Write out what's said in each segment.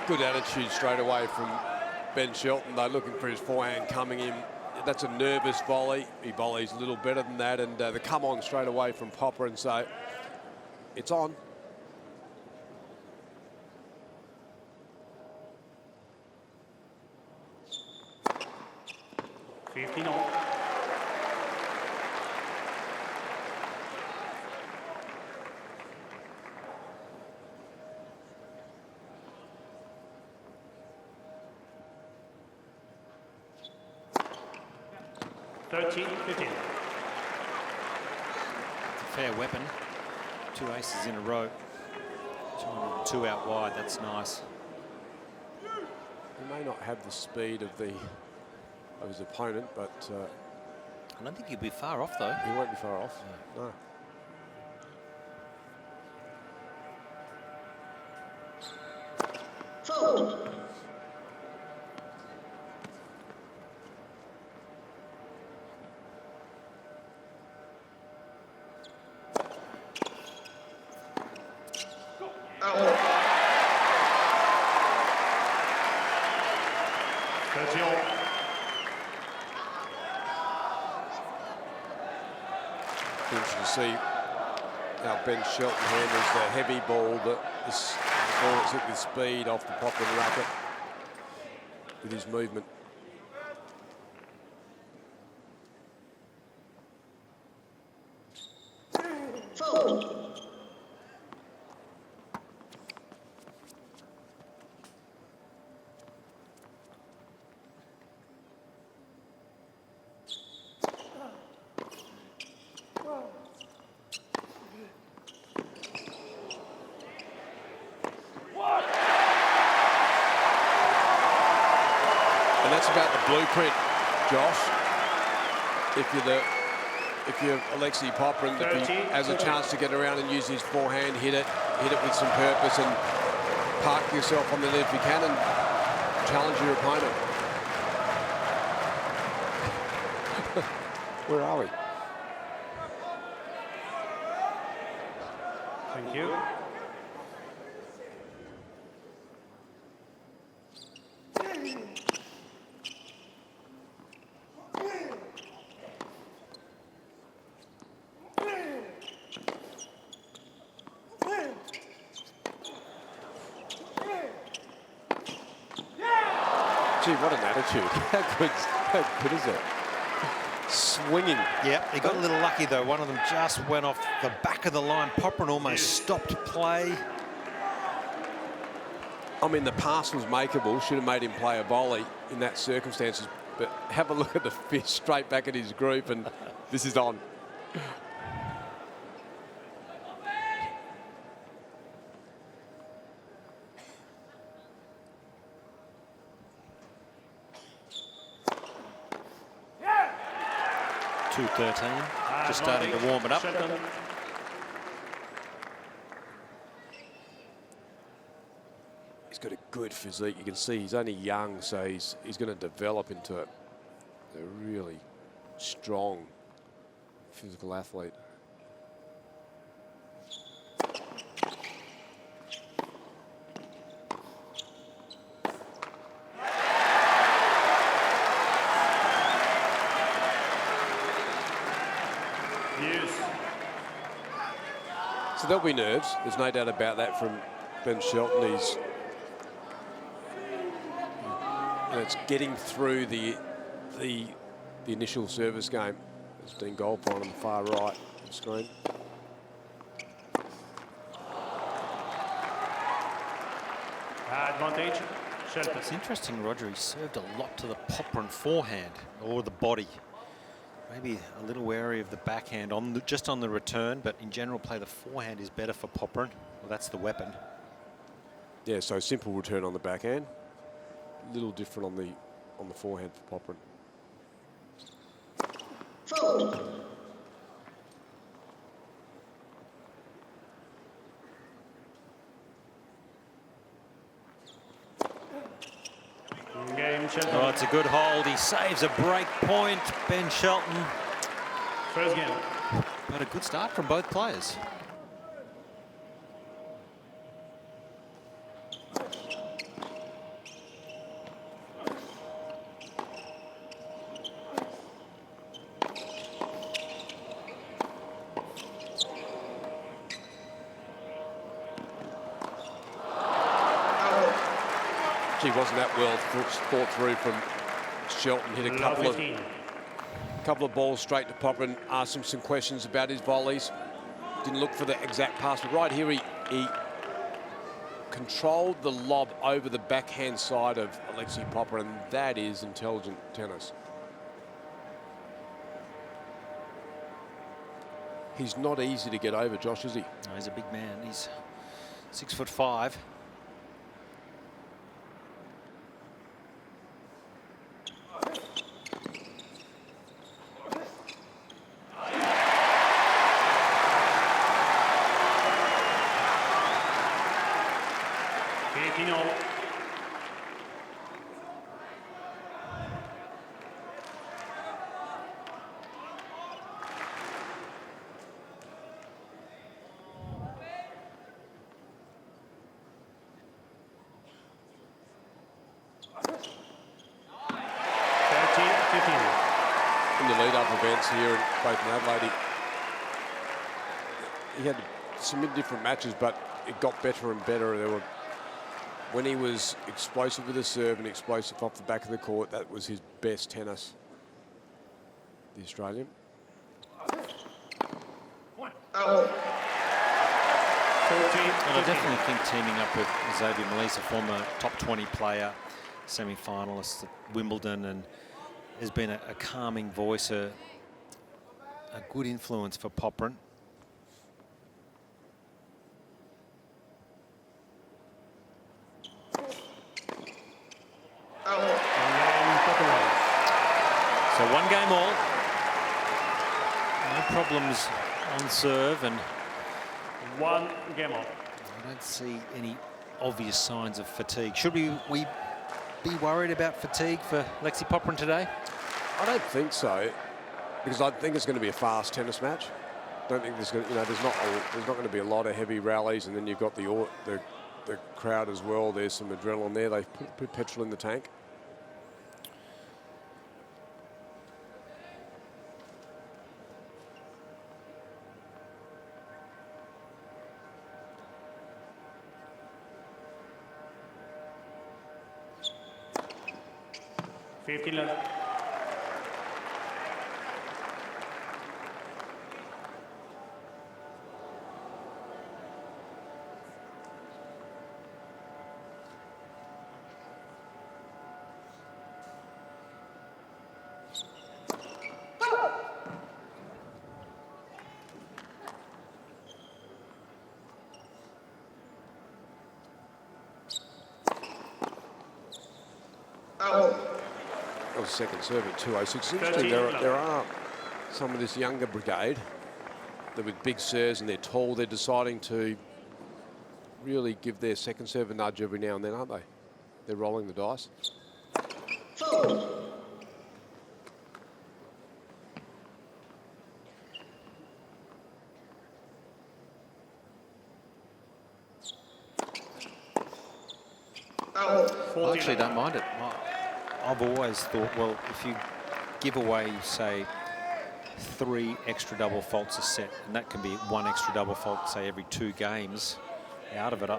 Good attitude straight away from Ben Shelton. They're looking for his forehand coming in. That's a nervous volley. He volleys a little better than that, and the come on straight away from Popyrin. So it's on. Fair weapon. 2 aces in a row. 2 out wide. That's nice. He may not have the speed of his opponent, but I don't think he'll be far off though. He won't be far off. No. Fold. Interesting to see how Ben Shelton handles the heavy ball, ball that's hit with speed off the Popyrin racket with his movement. Fold. That's about the blueprint, Josh. If you're Alexei Popyrin, if he has a chance to get around and use his forehand, hit it with some purpose, and park yourself on the net if you can, and challenge your opponent. Where are we? Thank you. Gee, what an attitude. How good is it? Swinging. Yeah, he got a little lucky though. One of them just went off the back of the line. Popyrin almost stopped play. I mean, the pass was makeable. Should have made him play a volley in that circumstances. But have a look at the fist straight back at his group, and this is on. Yeah. 2-13. Just starting to warm it up. He's got a good physique. You can see he's only young, so he's going to develop into a really strong physical athlete. So there'll be nerves. There's no doubt about that from Ben Shelton. It's getting through the initial service game. There's Dean Goldpine on the far right of the screen. Advantage. Shelton. It's interesting, Roger. He served a lot to the Popyrin forehand or the body. Maybe a little wary of the backhand just on the return, but in general play the forehand is better for Popyrin. Well, that's the weapon. Yeah, so simple return on the backhand. A little different on the forehand for Popyrin. Fault. Game Shelton. Oh, it's a good hold. He saves a break point. Ben Shelton. First game. But a good start from both players. He wasn't that well thought through from Shelton. Hit a couple of balls straight to Popyrin. Asked him some questions about his volleys. Didn't look for the exact pass, but right here he controlled the lob over the backhand side of Alexei Popyrin. That is intelligent tennis. He's not easy to get over, Josh, is he? No, he's a big man. He's 6'5". In the lead-up events here, both in Adelaide, he had some different matches, but it got better and better. When he was explosive with the serve and explosive off the back of the court, that was his best tennis, the Australian. Out. And I definitely think teaming up with Xavier Malisse, a former top 20 player, semi-finalist at Wimbledon, and has been a calming voice, a good influence for Popyrin. So 1 game all. No problems on serve, and 1 game all. I don't see any obvious signs of fatigue. Should we be worried about fatigue for Alexei Popyrin today? I don't think so, because I think it's going to be a fast tennis match. Don't think there's going to, there's not going to be a lot of heavy rallies, and then you've got the crowd as well. There's some adrenaline there. They've put petrol in the tank. That was second serve at 2:06. Interesting. There are some of this younger brigade that with big serves and they're tall, they're deciding to really give their second serve a nudge every now and then, aren't they? They're rolling the dice. Fault. I actually don't mind it. I've always thought, well, if you give away, say, 3 extra double faults a set, and that can be 1 extra double fault, say, every 2 games out of it,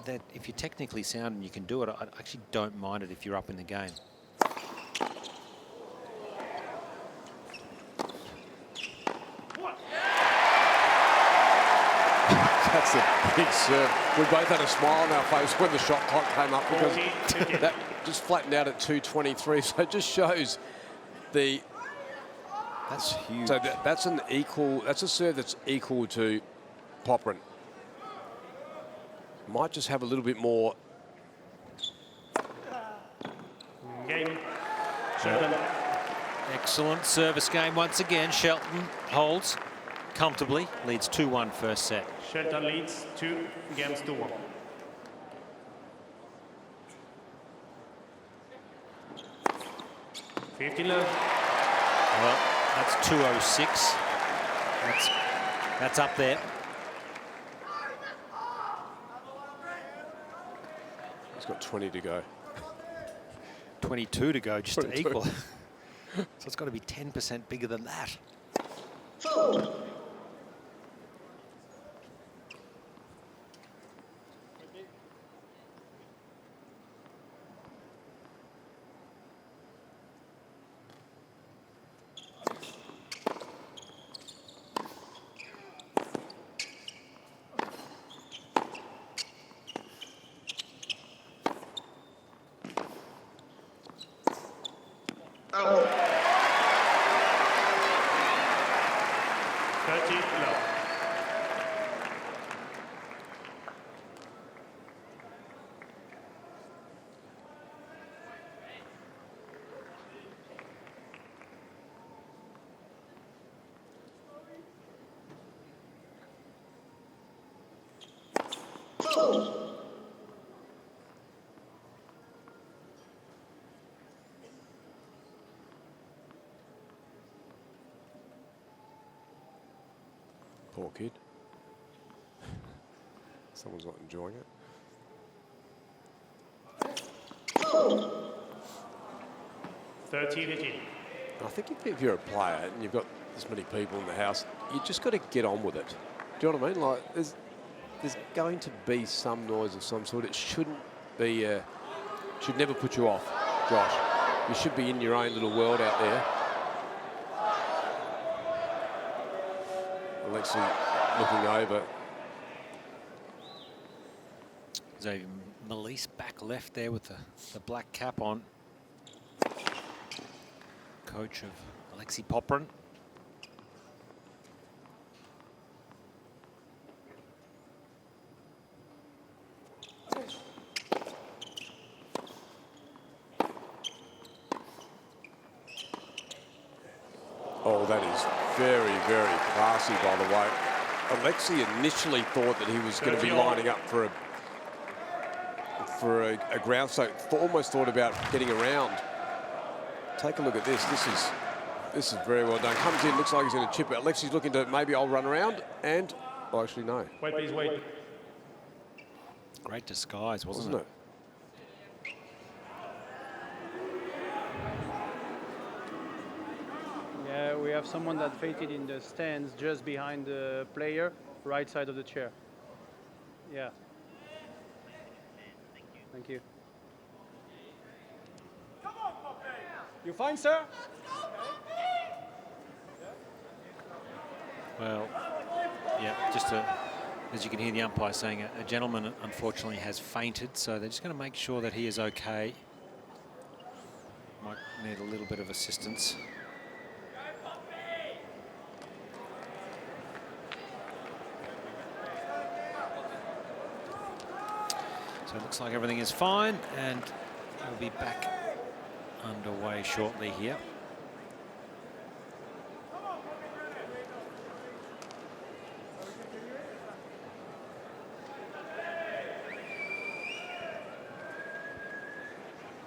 that if you're technically sound and you can do it, I actually don't mind it if you're up in the game. That's a big serve. We both had a smile on our face when the shot clock came up, because that just flattened out at 2:23. So it just shows the. That's huge. So that's an equal. That's a serve that's equal to Popyrin. Might just have a little bit more. Game. Shelton. They're Excellent service game once again. Shelton holds comfortably, leads 2-1 first set. Shelton leads 2 games to 1. love. Well, that's 206. That's up there. He's got 20 to go. 22 to go, just 22. to equal. So it's got to be 10% bigger than that. Fold. Out. 30 love. Fold. Poor kid. Someone's not enjoying it. Fold. 30-18. I think if you're a player and you've got this many people in the house, you just got to get on with it. Do you know what I mean? Like, there's going to be some noise of some sort. It shouldn't be, should never put you off, Josh. You should be in your own little world out there. Alexei looking over. So Melise back left there with the black cap on. Coach of Alexei Popyrin. Oh, that is very, very classy, by the way. Alexei initially thought that he was going to be lining up for a ground soak. Almost thought about getting around. Take a look at this. This is very well done. Comes in, looks like he's going to chip it. Alexei's looking to maybe I'll run around, and oh, actually no. Wait, please, wait. Great disguise, wasn't it? Yeah, we have someone that fainted in the stands just behind the player, right side of the chair. Yeah. Thank you. You fine, sir? Well, yeah, just as you can hear the umpire saying, a gentleman unfortunately has fainted, so they're just going to make sure that he is okay. Might need a little bit of assistance. So it looks like everything is fine, and we'll be back underway shortly here.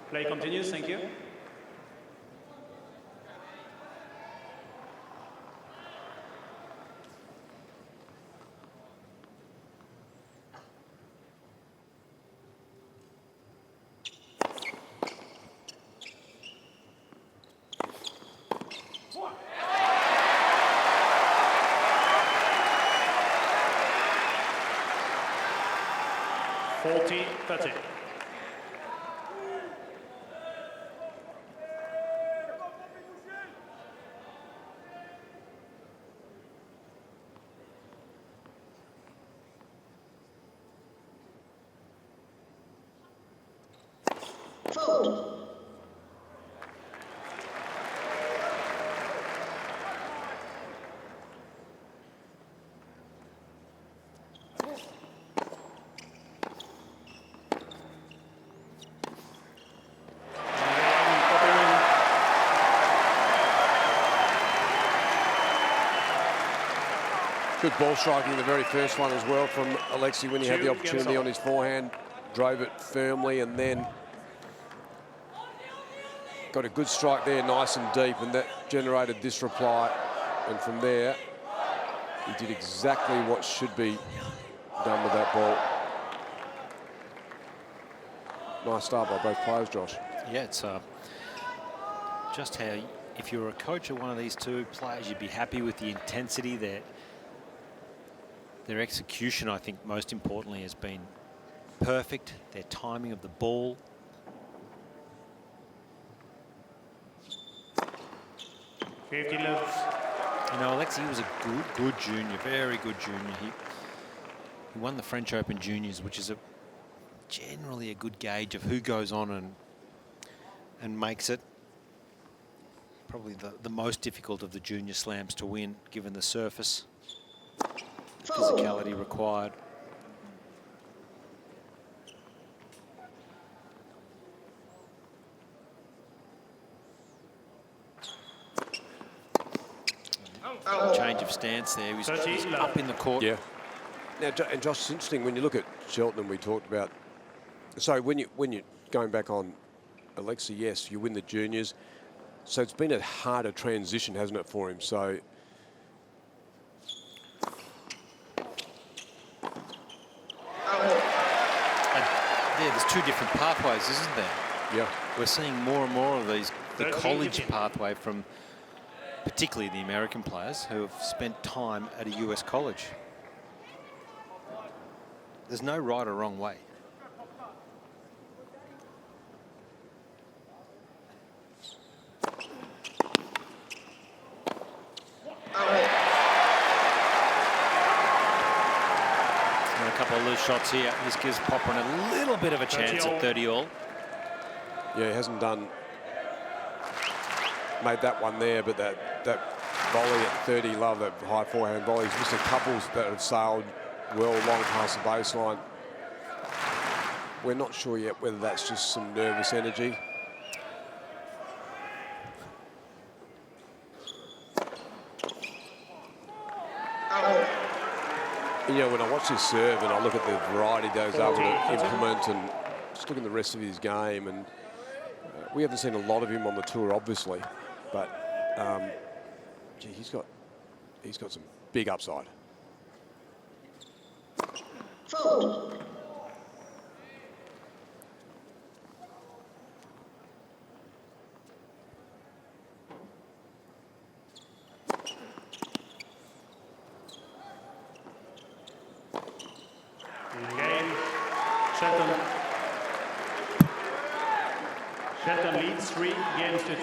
Play continues, thank you. That's it. Fold. Good ball striking, the very first one as well from Alexei when he had the opportunity on his forehand. Drove it firmly and then got a good strike there, nice and deep, and that generated this reply. And from there, he did exactly what should be done with that ball. Nice start by both players, Josh. Yeah, it's just how, if you're a coach of one of these two players, you'd be happy with the intensity there. Their execution, I think, most importantly, has been perfect. Their timing of the ball. You know, Alexei was a good junior, very good junior. He won the French Open Juniors, which is generally a good gauge of who goes on and makes it. Probably the most difficult of the junior slams to win, given the surface. Physicality required. Change of stance there. He's up in the court. Yeah. Now, and Josh, it's interesting when you look at Shelton. We talked about. So when you're going back on Alexei, yes, you win the juniors. So it's been a harder transition, hasn't it, for him? So. Yeah, there's two different pathways, isn't there? Yeah. We're seeing more and more of these, the college pathway from particularly the American players who have spent time at a US college. There's no right or wrong way. A couple of loose shots here. This gives Popyrin a little bit of a chance at 30-all. Yeah, he hasn't made that one there, but that volley at 30, love that high forehand volley. He's missed a couple that have sailed well long past the baseline. We're not sure yet whether that's just some nervous energy. You know, when I watch his serve and I look at the variety that he's able to implement and just look at the rest of his game, and we haven't seen a lot of him on the tour, obviously, but gee, he's got some big upside. Fold. Game. Shelton leads 3 games to 2.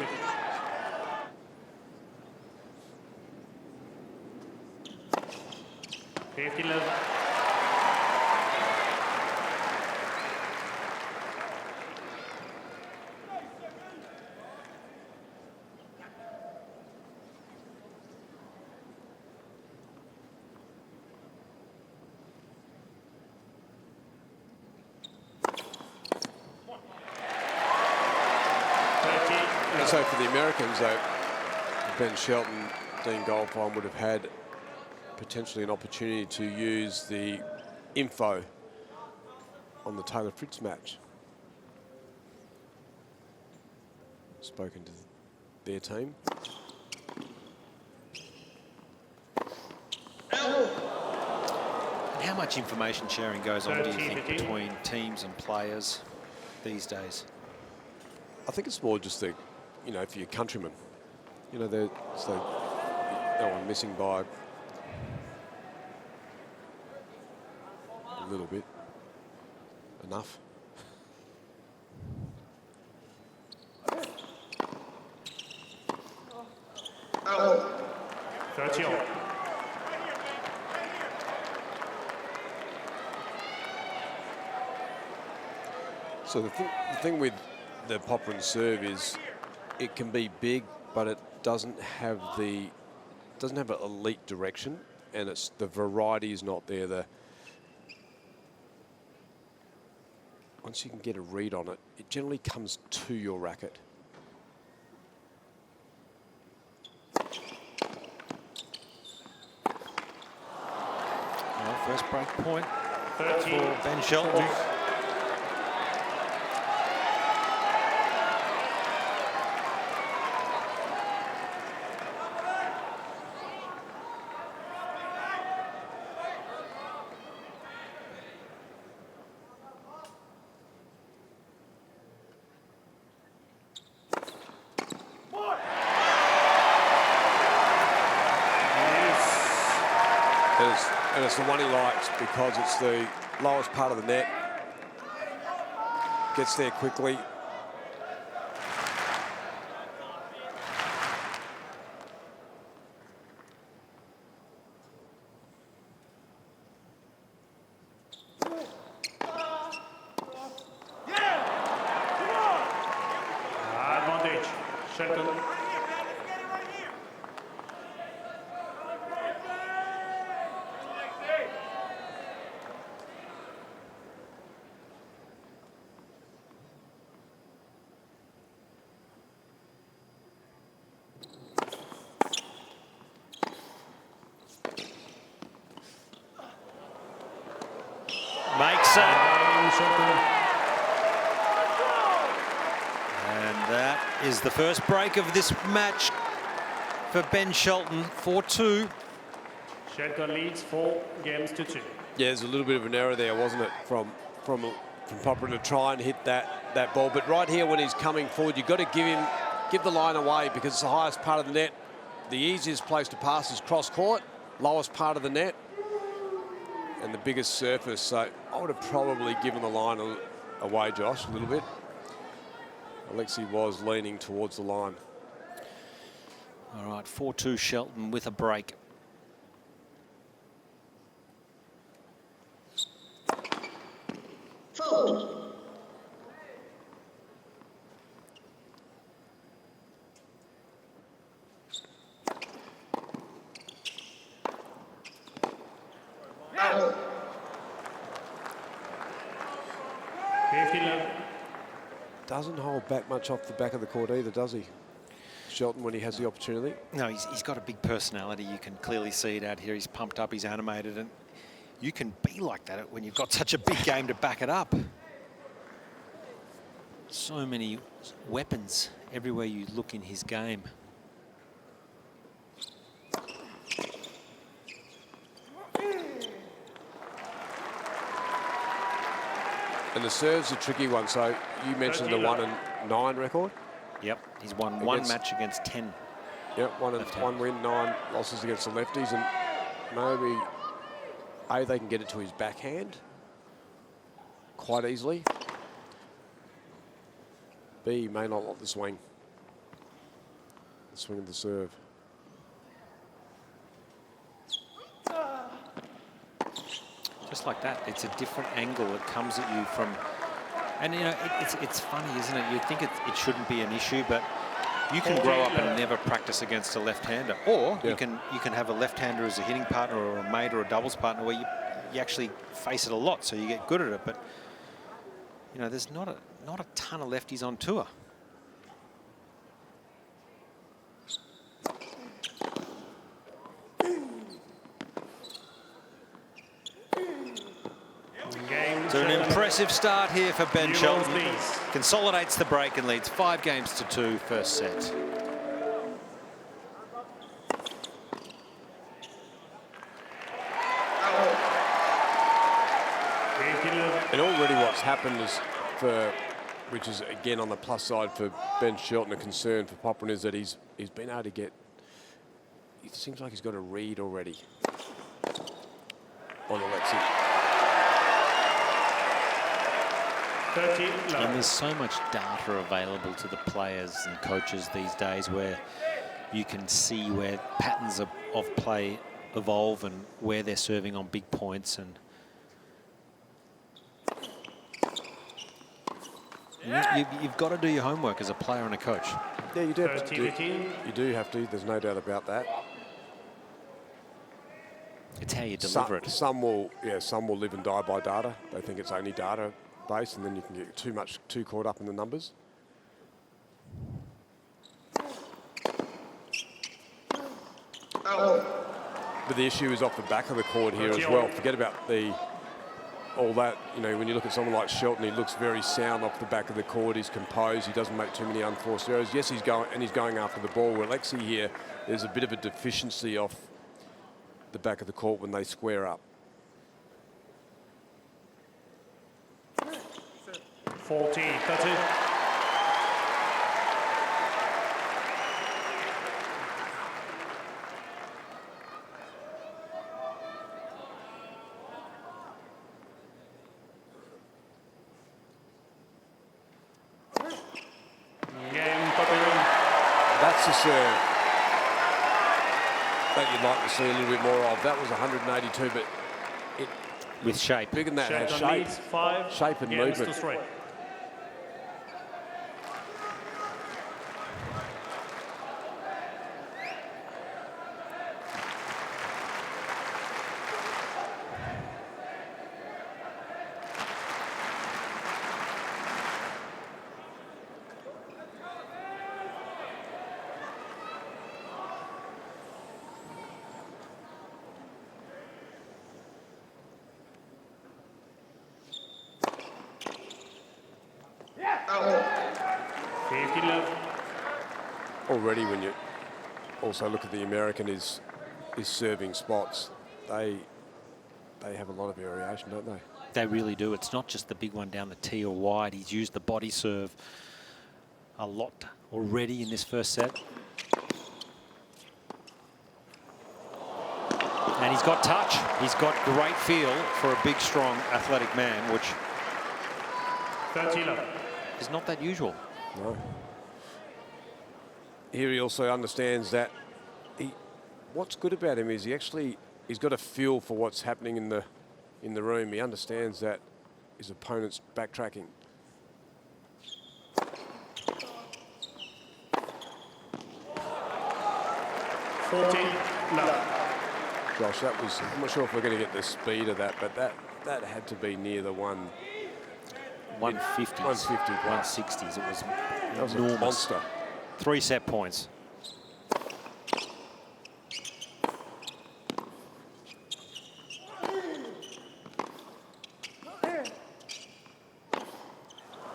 So for the Americans, though, Ben Shelton, Dean Goldfine would have had potentially an opportunity to use the info on the Taylor Fritz match. Spoken to their team. And how much information sharing goes on, do you think, between teams and players these days? I think it's more just the, you know, for your countrymen, you know, they were missing by a little bit. Enough. Out. 30-all. So the thing with the Popyrin serve is it can be big, but it doesn't have an elite direction, and it's the variety is not there. Once you can get a read on it, it generally comes to your racket. First break point 13. for Ben Shelton. And it's the one he likes because it's the lowest part of the net. Gets there quickly. Advantage. Shelton. Makes it. Ben Shelton. And that is the first break of this match for Ben Shelton, 4-2. Shelton leads 4 games to 2. Yeah, there's a little bit of an error there, wasn't it, from Popyrin to try and hit that ball. But right here, when he's coming forward, you've got to give the line away because it's the highest part of the net. The easiest place to pass is cross court, lowest part of the net, and the biggest surface. So I would have probably given the line away, Josh, a little bit. Alexei was leaning towards the line. All right, 4-2 Shelton with a break. Fault. Out. 15-11. Doesn't hold back much off the back of the court either, does he? Shelton, when he has the opportunity. No, he's got a big personality. You can clearly see it out here. He's pumped up, he's animated, and you can be like that when you've got such a big game to back it up. So many weapons everywhere you look in his game. And the serve's a tricky one. So you mentioned the 1-9 record. Yep, he's won one match against 10. Yep, one win, 9 losses against the lefties, and maybe A, they can get it to his backhand quite easily. B, he may not like the swing of the serve. Just like that, it's a different angle that comes at you from, and you know, it's funny, isn't it? You'd think it shouldn't be an issue, but you can grow up and never practice against a left-hander, or you can have a left-hander as a hitting partner or a mate or a doubles partner where you actually face it a lot, so you get good at it. But you know, there's not a ton of lefties on tour. So an impressive start here for Ben Shelton. Consolidates the break and leads 5 games to 2 first set. And already what's happened is which is again on the plus side for Ben Shelton, a concern for Popyrin, is that he's been able to get, it seems like he's got a read already on Alexei. And there's so much data available to the players and coaches these days where you can see where patterns of play evolve and where they're serving on big points. And you've got to do your homework as a player and a coach. Yeah, you do have to. You do have to. There's no doubt about that. It's how you deliver it. Some will live and die by data. They think it's only data based, and then you can get too caught up in the numbers. Out. But the issue is off the back of the court here as well. Forget about all that. You know, when you look at someone like Shelton, he looks very sound off the back of the court. He's composed. He doesn't make too many unforced errors. Yes, he's going after the ball. Well, Alexei here, there's a bit of a deficiency off the back of the court when they square up. 40-30. That's the serve that you'd like to see a little bit more of. That was 182, but it with shape. big and that has Shelton shape, leads 5 shape and games movement. to 3. Already, when you also look at the American, is serving spots, they have a lot of variation, don't they? They really do. It's not just the big one down the tee or wide. He's used the body serve a lot already in this first set. And he's got touch. He's got great feel for a big, strong, athletic man, which 30-11. is not that usual. No. Here he also understands that what's good about him is he's got a feel for what's happening in the room. He understands that his opponent's backtracking. Josh, that was, I'm not sure if we're going to get the speed of that, but that had to be near the 150s, 160s. It was that was enormous. a monster. 3 set points.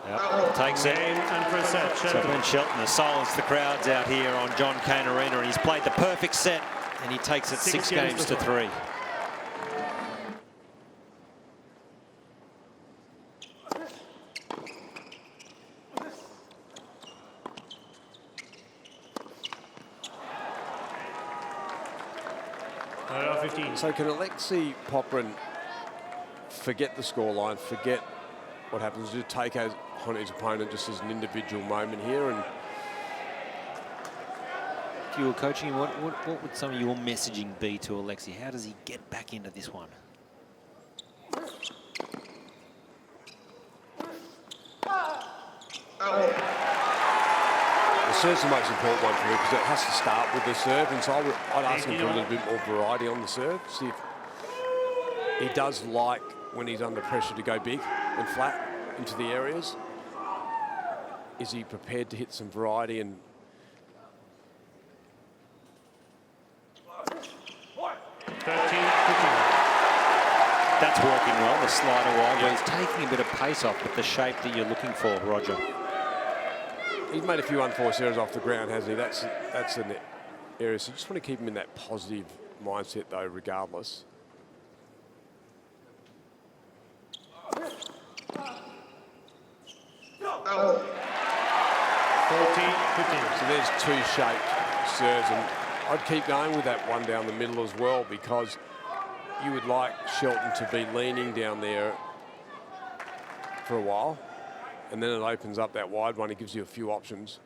Yep, takes it. So Ben Shelton has silenced the crowds out here on John Cain Arena, and he's played the perfect set, and he takes it 6 games to 3. So can Alexei Popyrin forget the scoreline, forget what happens, to take on his opponent just as an individual moment here? And if you were coaching him, what would some of your messaging be to Alexei? How does he get back into this one? The serve's the most important one for me because it has to start with the serve, and so I'd ask him for a little bit more variety on the serve. See if he does like when he's under pressure to go big and flat into the areas. Is he prepared to hit some variety? And 13-15. That's working well, the slider wide, where he's taking a bit of pace off with the shape that you're looking for, Roger. He's made a few unforced errors off the ground, hasn't he? That's an area. So you just want to keep him in that positive mindset, though, regardless. Oh. 14-15. So there's 2 shaped serves, and I'd keep going with that one down the middle as well, because you would like Shelton to be leaning down there for a while, and then it opens up that wide one. It gives you a few options.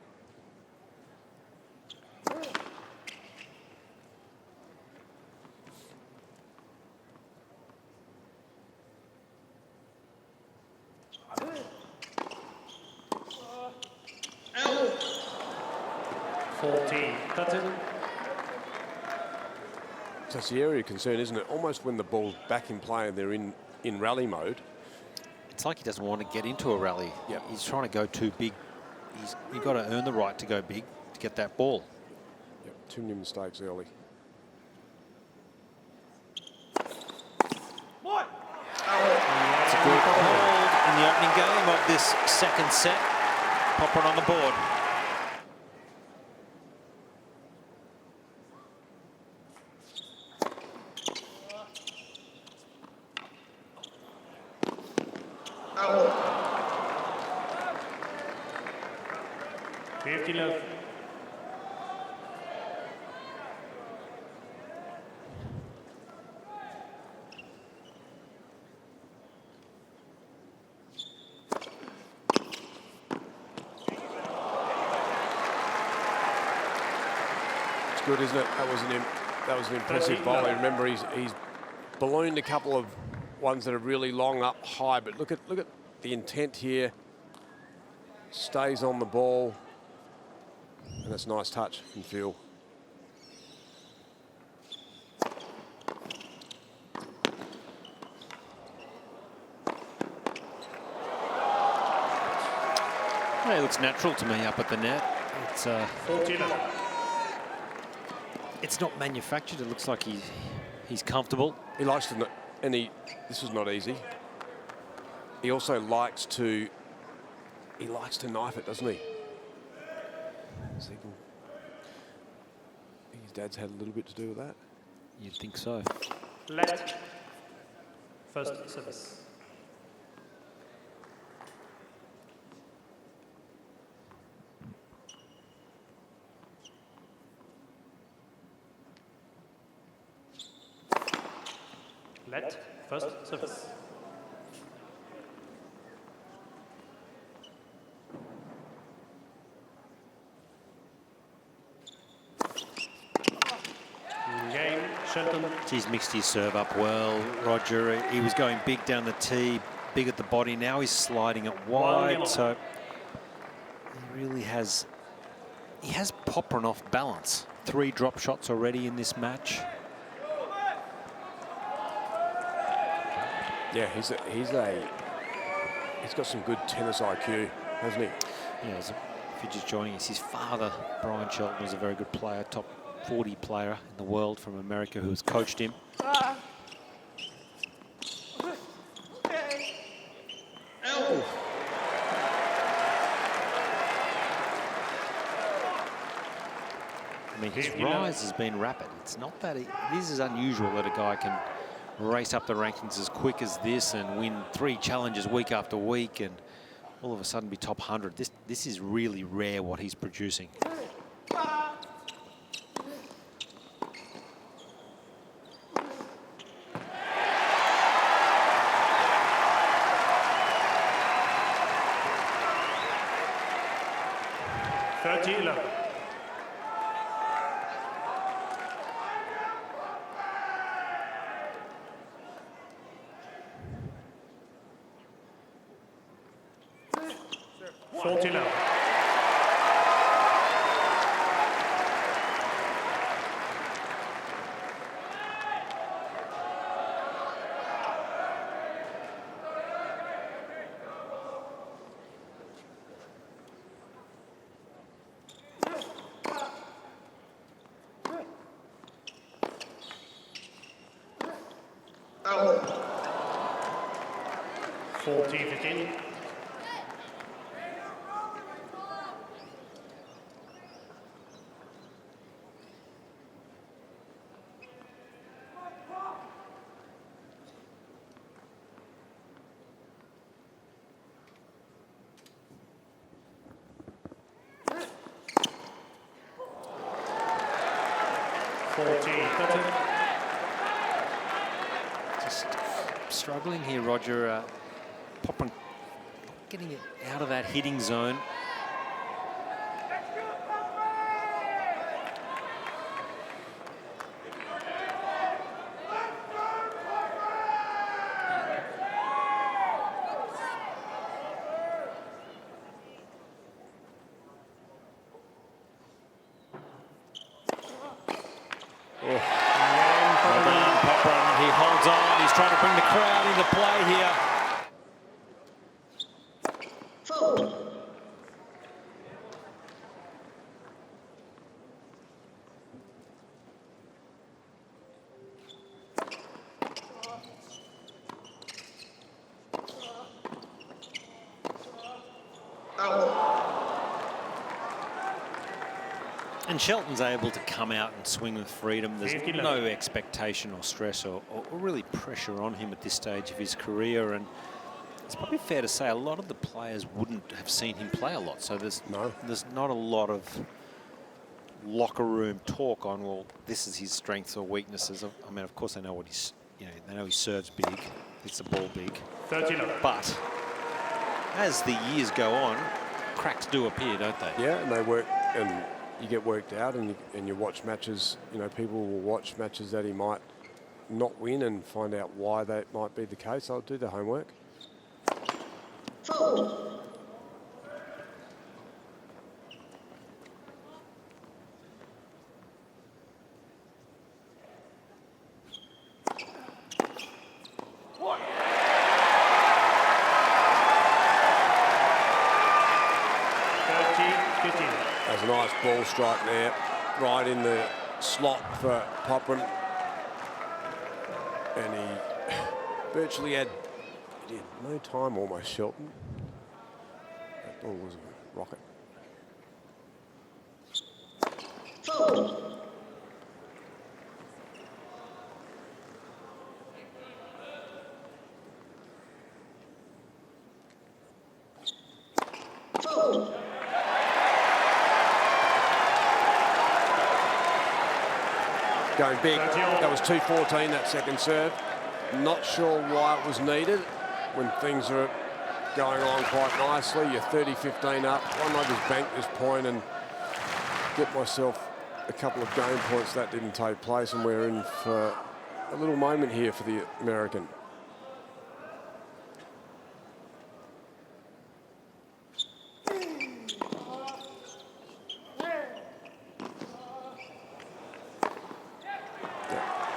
So it's the area of concern, isn't it? Almost when the ball's back in play and they're in rally mode. It's like he doesn't want to get into a rally. Yep. He's trying to go too big. You've got to earn the right to go big to get that ball. Yep, too many mistakes early. opening game of this second set. Popyrin on the board. Out. 50 love. Good, isn't it? That was an impressive volley. Remember, he's ballooned a couple of ones that are really long up high, but look at the intent here. Stays on the ball, and that's a nice touch from Phil. Well, it looks natural to me up at the net. It's 40 love. it's not manufactured. It looks like he's comfortable. He likes to, this is not easy. He also likes to knife it, doesn't he? So I think his dad's had a little bit to do with that. You'd think so. Let. First service. Let. First service. Game, Shelton. He's mixed his serve up well, Roger. He was going big down the tee, big at the body. Now he's sliding it wide, so he really has. He has Popyrin off balance. 3 drop shots already in this match. Yeah, he's got some good tennis IQ, hasn't he? Yeah, if you're just joining us, his father, Brian Shelton, was a very good player, top 40 player in the world from America who has coached him. Out. I mean, his rise has been rapid. It's not that this is unusual that a guy can race up the rankings as quick as this and win 3 challenges week after week and all of a sudden be top 100. This is really rare what he's producing. Out. 40-15. Just struggling here, Roger. Popyrin getting it out of that hitting zone. He holds on. He's trying to bring the crowd into play here. Fold. And Shelton's able to come out and swing with freedom. There's no expectation or stress or really pressure on him at this stage of his career. And it's probably fair to say a lot of the players wouldn't have seen him play a lot. So there's not a lot of locker room talk on, well, this is his strengths or weaknesses. I mean, of course, they know what he's, they know he serves big, hits the ball big. 13. But as the years go on, cracks do appear, don't they? Yeah, and they work, and you get worked out, and you watch matches. People will watch matches that he might not win and find out why that might be the case. I'll do the homework. Fold. That's a nice ball strike there, right in the slot for Popyrin. And he virtually had no time almost, Shelton. That ball was a rocket. Fold. Fold. Going big. That was 2-14, that second serve. Not sure why it was needed when things are going on quite nicely. You're 30-15 up. Why not just bank this point and get myself a couple of game points? That didn't take place, and we're in for a little moment here for the American.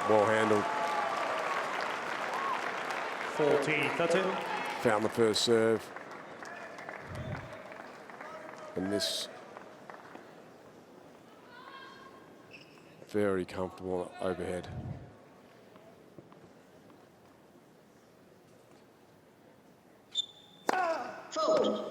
Well handled. 14-13. Found the first serve. And this very comfortable overhead. Fold.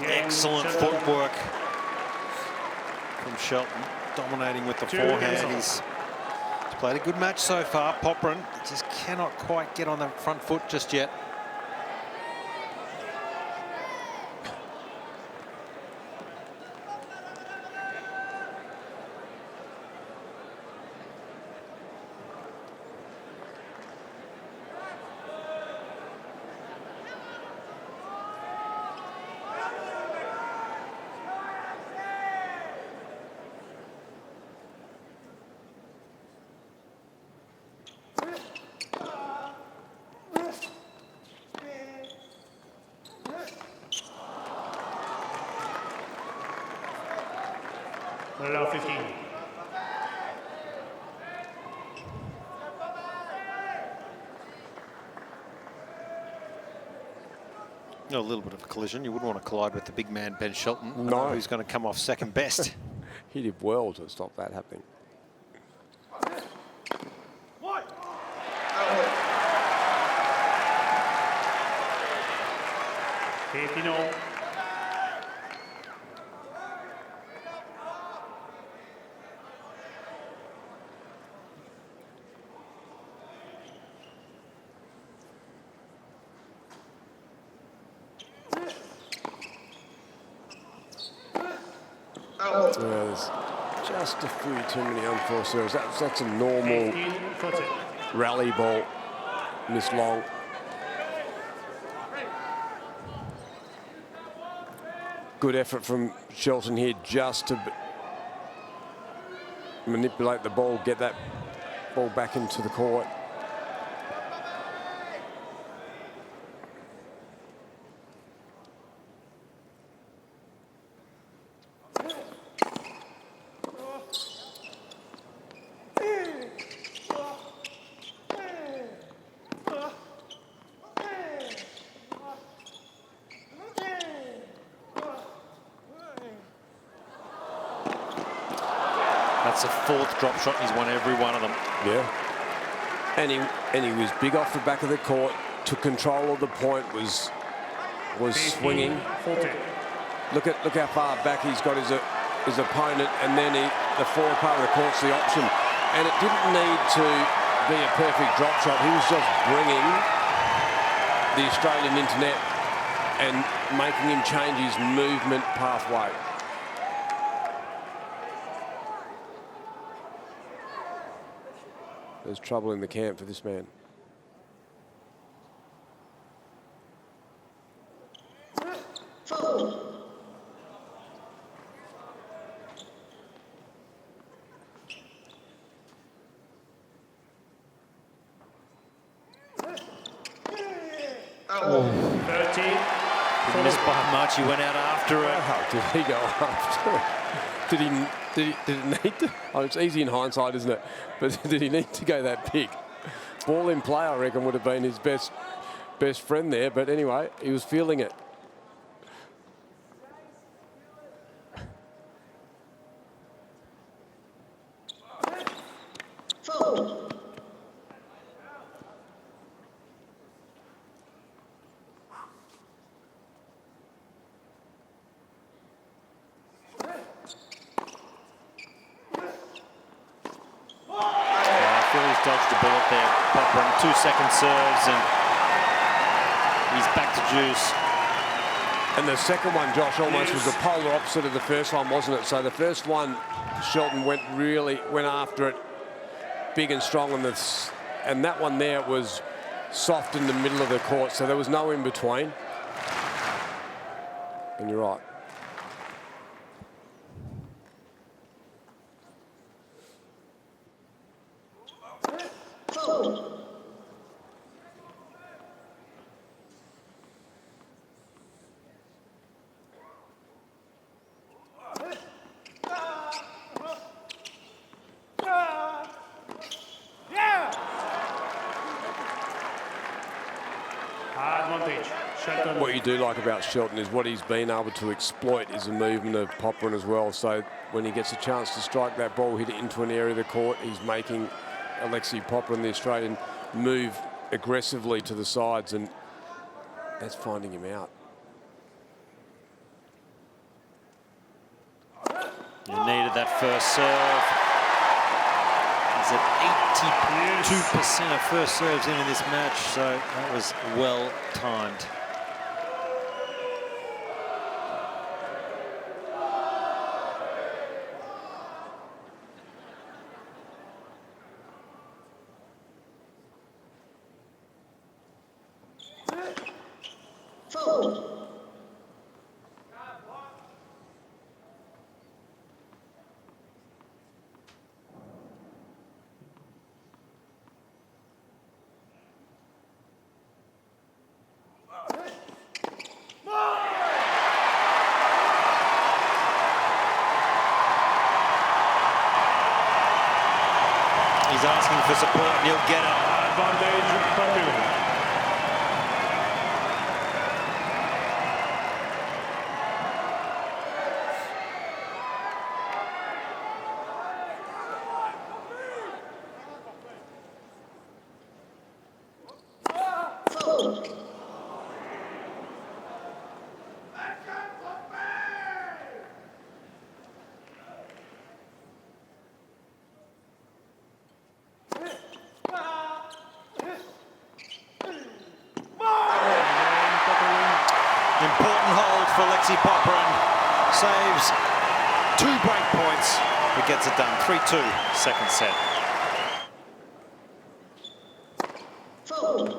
Excellent footwork from Shelton, dominating with the forehand. He's played a good match so far. Popyrin just cannot quite get on the front foot just yet. Allow 15. A little bit of a collision. You wouldn't want to collide with the big man, Ben Shelton. No. Who's going to come off second best. He did well to stop that happening. There's just a few too many unforced serves. That's a normal rally ball, miss long. Good effort from Shelton here just to manipulate the ball, get that ball back into the court. That's the 4th drop shot. He's won every one of them. Yeah. And he was big off the back of the court, took control of the point, was swinging. 14. Look how far back he's got his opponent, and then the forward part of the court's the option. And it didn't need to be a perfect drop shot. He was just bringing the Australian internet and making him change his movement pathway. There's trouble in the camp for this man. Fold. Oh. 13. Didn't miss by much. He went out after it. How did he go after it? Did it need to? Oh, it's easy in hindsight, isn't it? But did he need to go that big? Ball in play, I reckon, would have been his best friend there. But anyway, he was feeling it. Fold. Dodged a bullet there. Popyrin, 2-second serves, and he's back to juice. And the second one, Josh, almost was the polar opposite of the first one, wasn't it? So the first one, Shelton went after it big and strong, and that one there was soft in the middle of the court, so there was no in between. And you're right. Fold. Advantage. Shelton. What you do like about Shelton is what he's been able to exploit is the movement of Popyrin as well. So when he gets a chance to strike that ball, hit it into an area of the court, he's making Alexei Popyrin, the Australian, move aggressively to the sides, and that's finding him out. You needed that first serve. He's at 82% of first serves in this match, so that was well timed. Fold. He's asking for support and he'll get it. Advantage. Popyrin. Fold. Important hold for Alexei Popyrin. Saves 2 break points, but gets it done. 3-2, second set. Fold.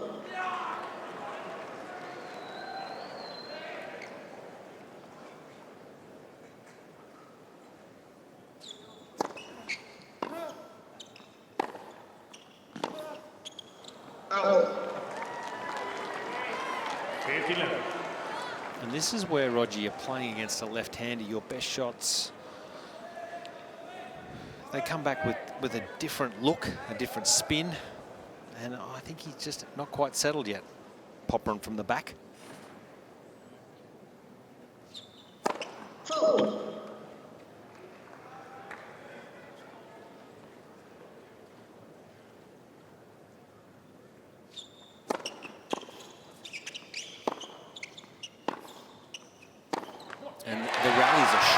Out. 15-11. And this is where, Roger, you're playing against a left-hander. Your best shots, they come back with a different look, a different spin. And I think he's just not quite settled yet. Popyrin from the back. Fold.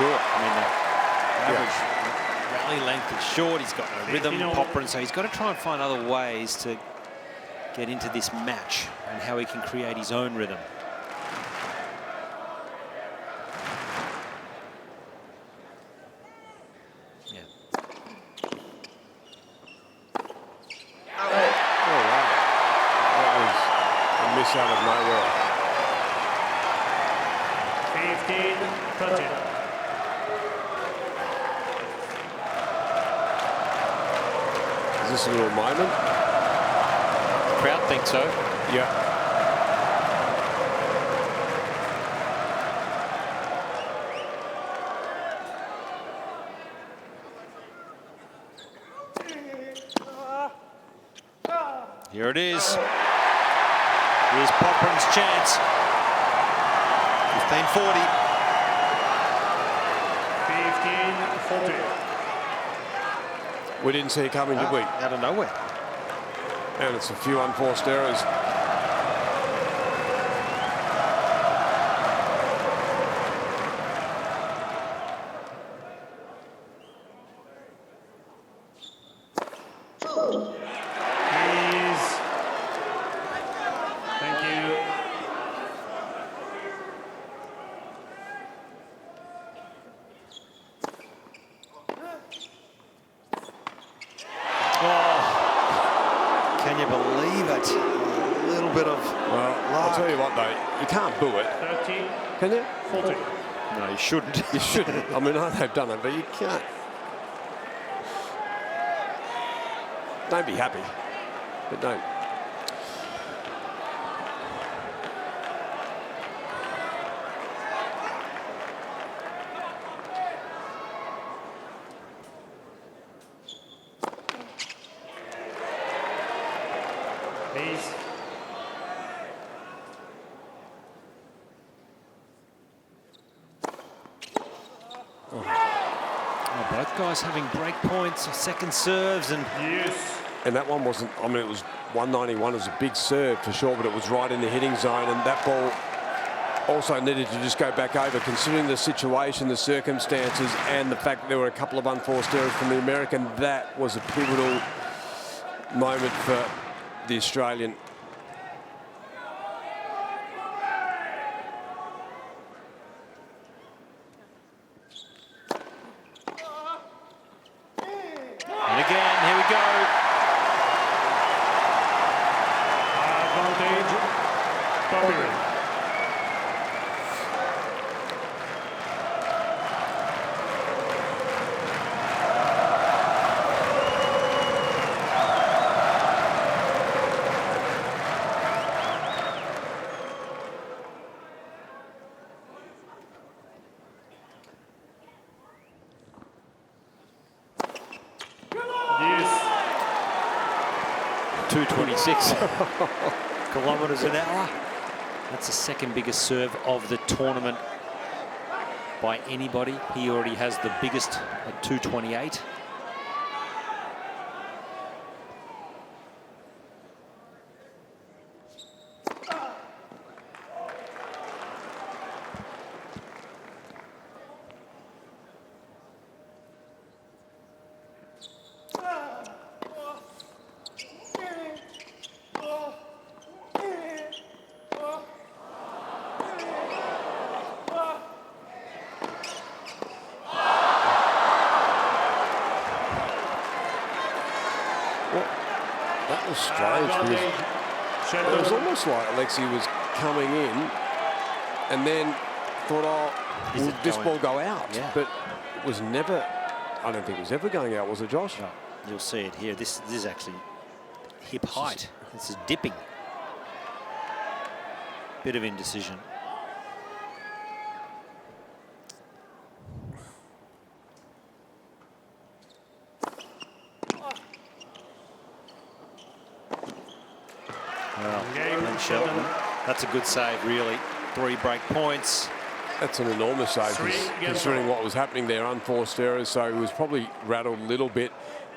short. I mean, the average rally length is short. He's got no rhythm, Popyrin, so he's got to try and find other ways to get into this match and how he can create his own rhythm. Miss out of nowhere. 15-13. Is this a little moment? The crowd thinks so. Yeah. Here it is. Here's Popyrin's chance. 15-40. 15-14. We didn't see it coming, did we? Out of nowhere. And it's a few unforced errors. Fault. Please. Thank you. Can you believe it? A little bit of Well, I'll tell you what, though, you can't boo it, 13, can you? 14. No, you shouldn't. You shouldn't. I mean, I know they've done it, but you can't. Don't be happy, but don't. Please. Oh, both guys having break points, second serves, and Yes. And that one wasn't, I mean, it was 191. It was a big serve for sure, but it was right in the hitting zone. And that ball also needed to just go back over, considering the situation, the circumstances, and the fact that there were a couple of unforced errors from the American. That was a pivotal moment for the Australian. and again, here we go. Advantage. Popyrin. Yes. 226 kilometres an hour. That's the second biggest serve of the tournament by anybody. He already has the biggest at 228. That was strange because it was almost like Alexei was coming in and then thought, oh, Is will it this going- ball go out? Yeah. But it was never, I don't think it was ever going out, was it, Josh? No, you'll see it here. This is actually hip height. This is dipping. Bit of indecision. Well, Ben Shelton, that's a good save, really. 3 break points. That's an enormous save, Three considering against what was happening there, unforced errors. So he was probably rattled a little bit.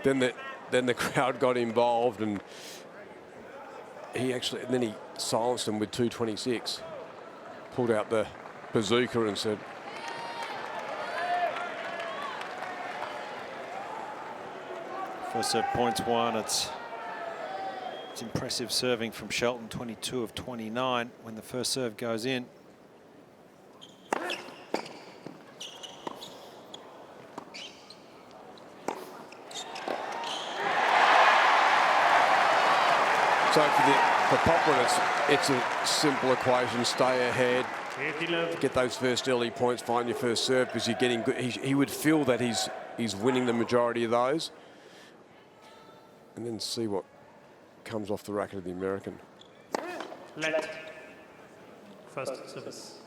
Then the crowd got involved, and then he silenced them with 226. Pulled out the bazooka and said, First serve points won. It's impressive serving from Shelton, 22 of 29 when the first serve goes in. So for Popyrin, it's a simple equation. Stay ahead, get those first early points, find your first serve because you're getting good. He would feel that he's winning the majority of those, and then see what comes off the racket of the American. Let. First service.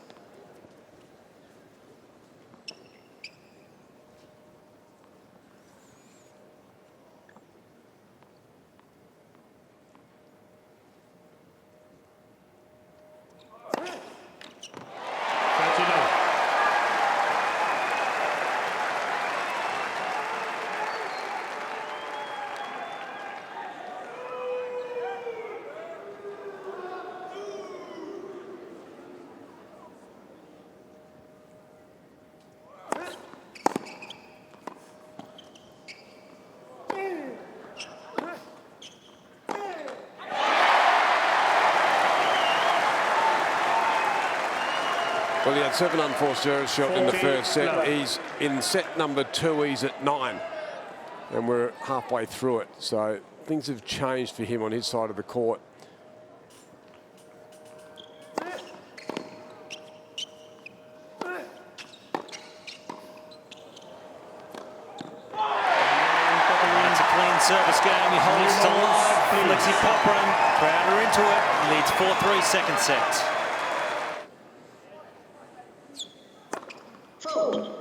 Well, he had 7 unforced errors shot in the first set. He's in set number 2. He's at 9, and we're halfway through it. So things have changed for him on his side of the court. It's a clean service game. He holds it alive. Alexei Popyrin, Crowder into it. Leads 4-3 second set. Fold.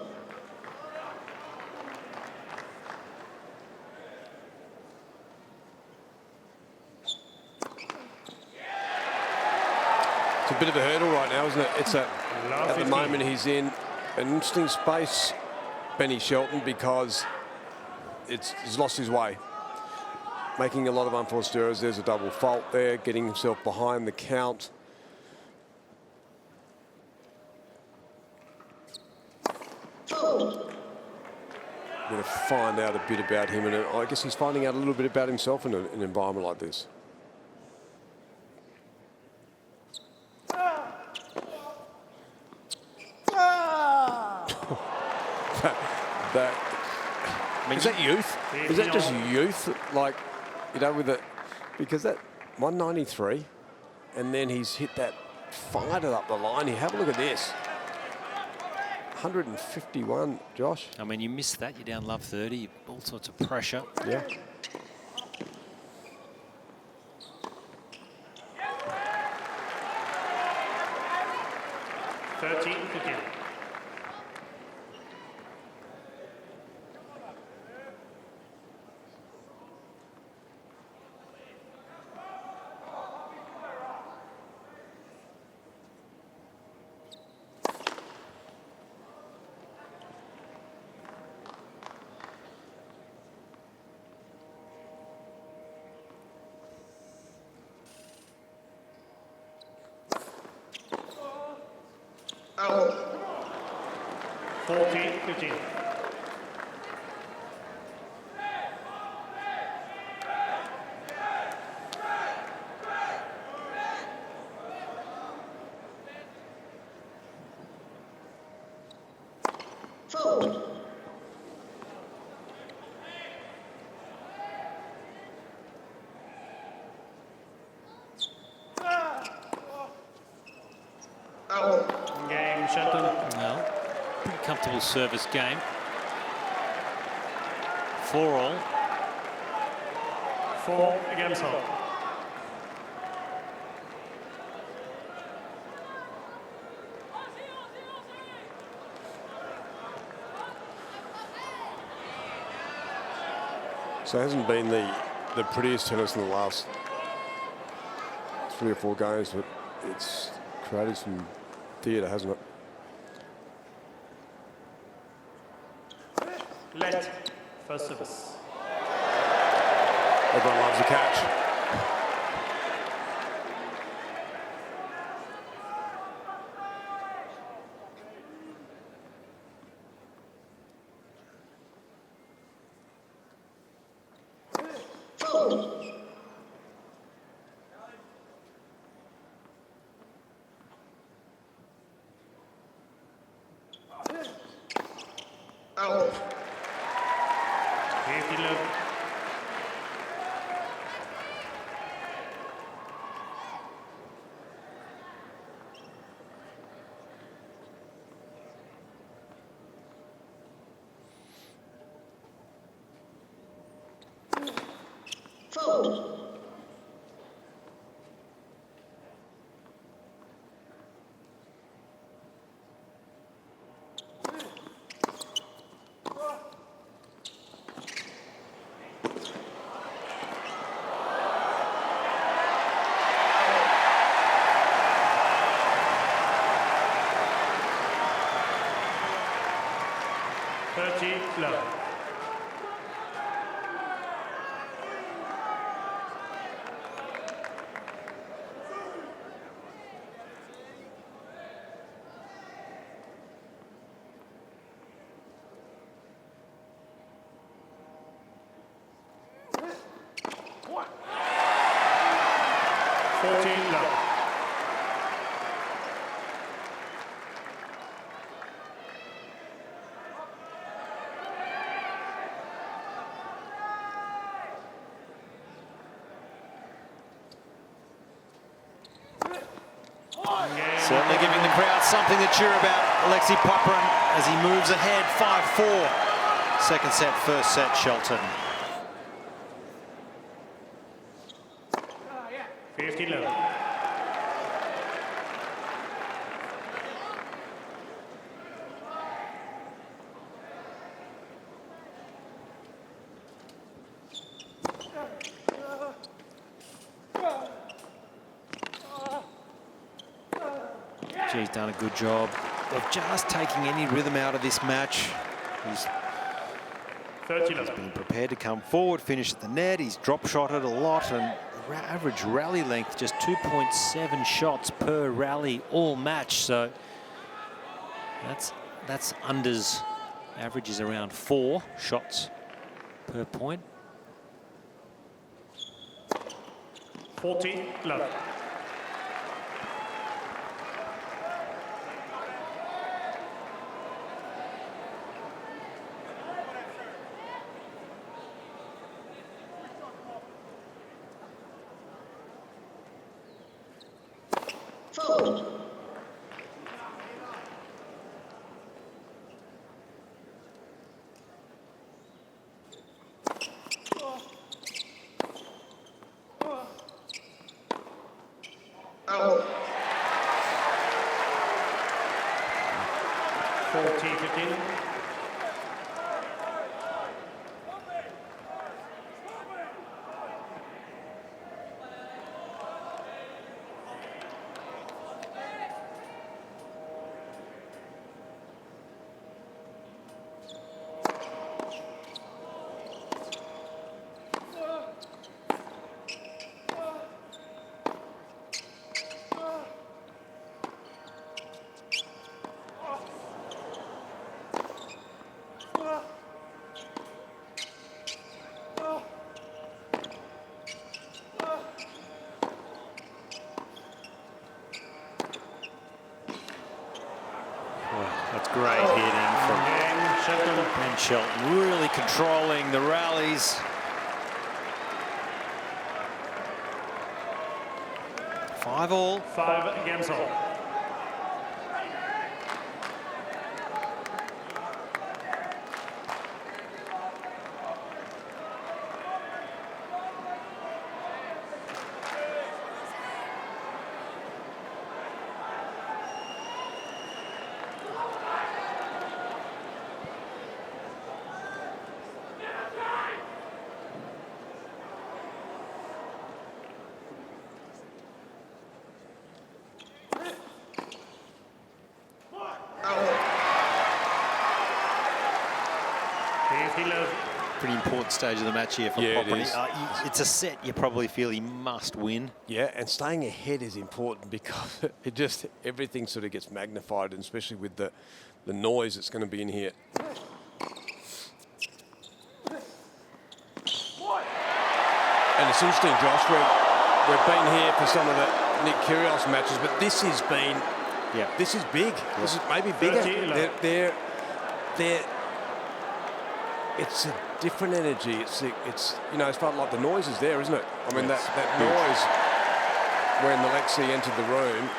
It's a bit of a hurdle right now, isn't it? It's at the moment he's in an interesting space, Ben Shelton, because he's lost his way. Making a lot of unforced errors. There's a double fault there, getting himself behind the count. Fold. We're going to find out a bit about him, and I guess he's finding out a little bit about himself in an environment like this. Is that youth? Is that just youth? Like, you know, with it, because that 193, and then he's hit that, fired it up the line here. Have a look at this. 151, Josh. I mean, you miss that. You're down love 30. All sorts of pressure. Yeah. (13-15). Out. 14-15. Fold. Out. Game, Shelton. Well, pretty comfortable service game. 4-all. 4 against home. So it hasn't been the prettiest tennis in the last 3 or 4 games, but it's created some theatre, hasn't it? Let. First service. Everyone loves a catch. Out. 15 love. Fold. Love. What? 14 love. Certainly giving the crowd something to cheer about. Alexei Popyrin as he moves ahead, 5-4. Second set, first set, Shelton. 15 love. He's done a good job of just taking any rhythm out of this match. He's 30 love. been prepared to come forward, finish at the net. He's drop shotted a lot, and average rally length just 2.7 shots per rally all match. So that's unders. Average is around 4 shots per point. 40 love. Fold. Out. 40-15. That's great hitting from Ben Shelton, really controlling the rallies. 5-all. 5 games all. Pretty important stage of the match here for Popyrin. It is. It's a set you probably feel he must win. Yeah, and staying ahead is important because it just, everything sort of gets magnified, and especially with the noise that's going to be in here. And it's interesting, Josh, we've been here for some of the Nick Kyrgios matches, but this has been, this is big. This is maybe bigger. They're it's a different energy. It's you know, it's felt like the noise is there, isn't it? I mean, Yes. that noise when Alexei entered the room.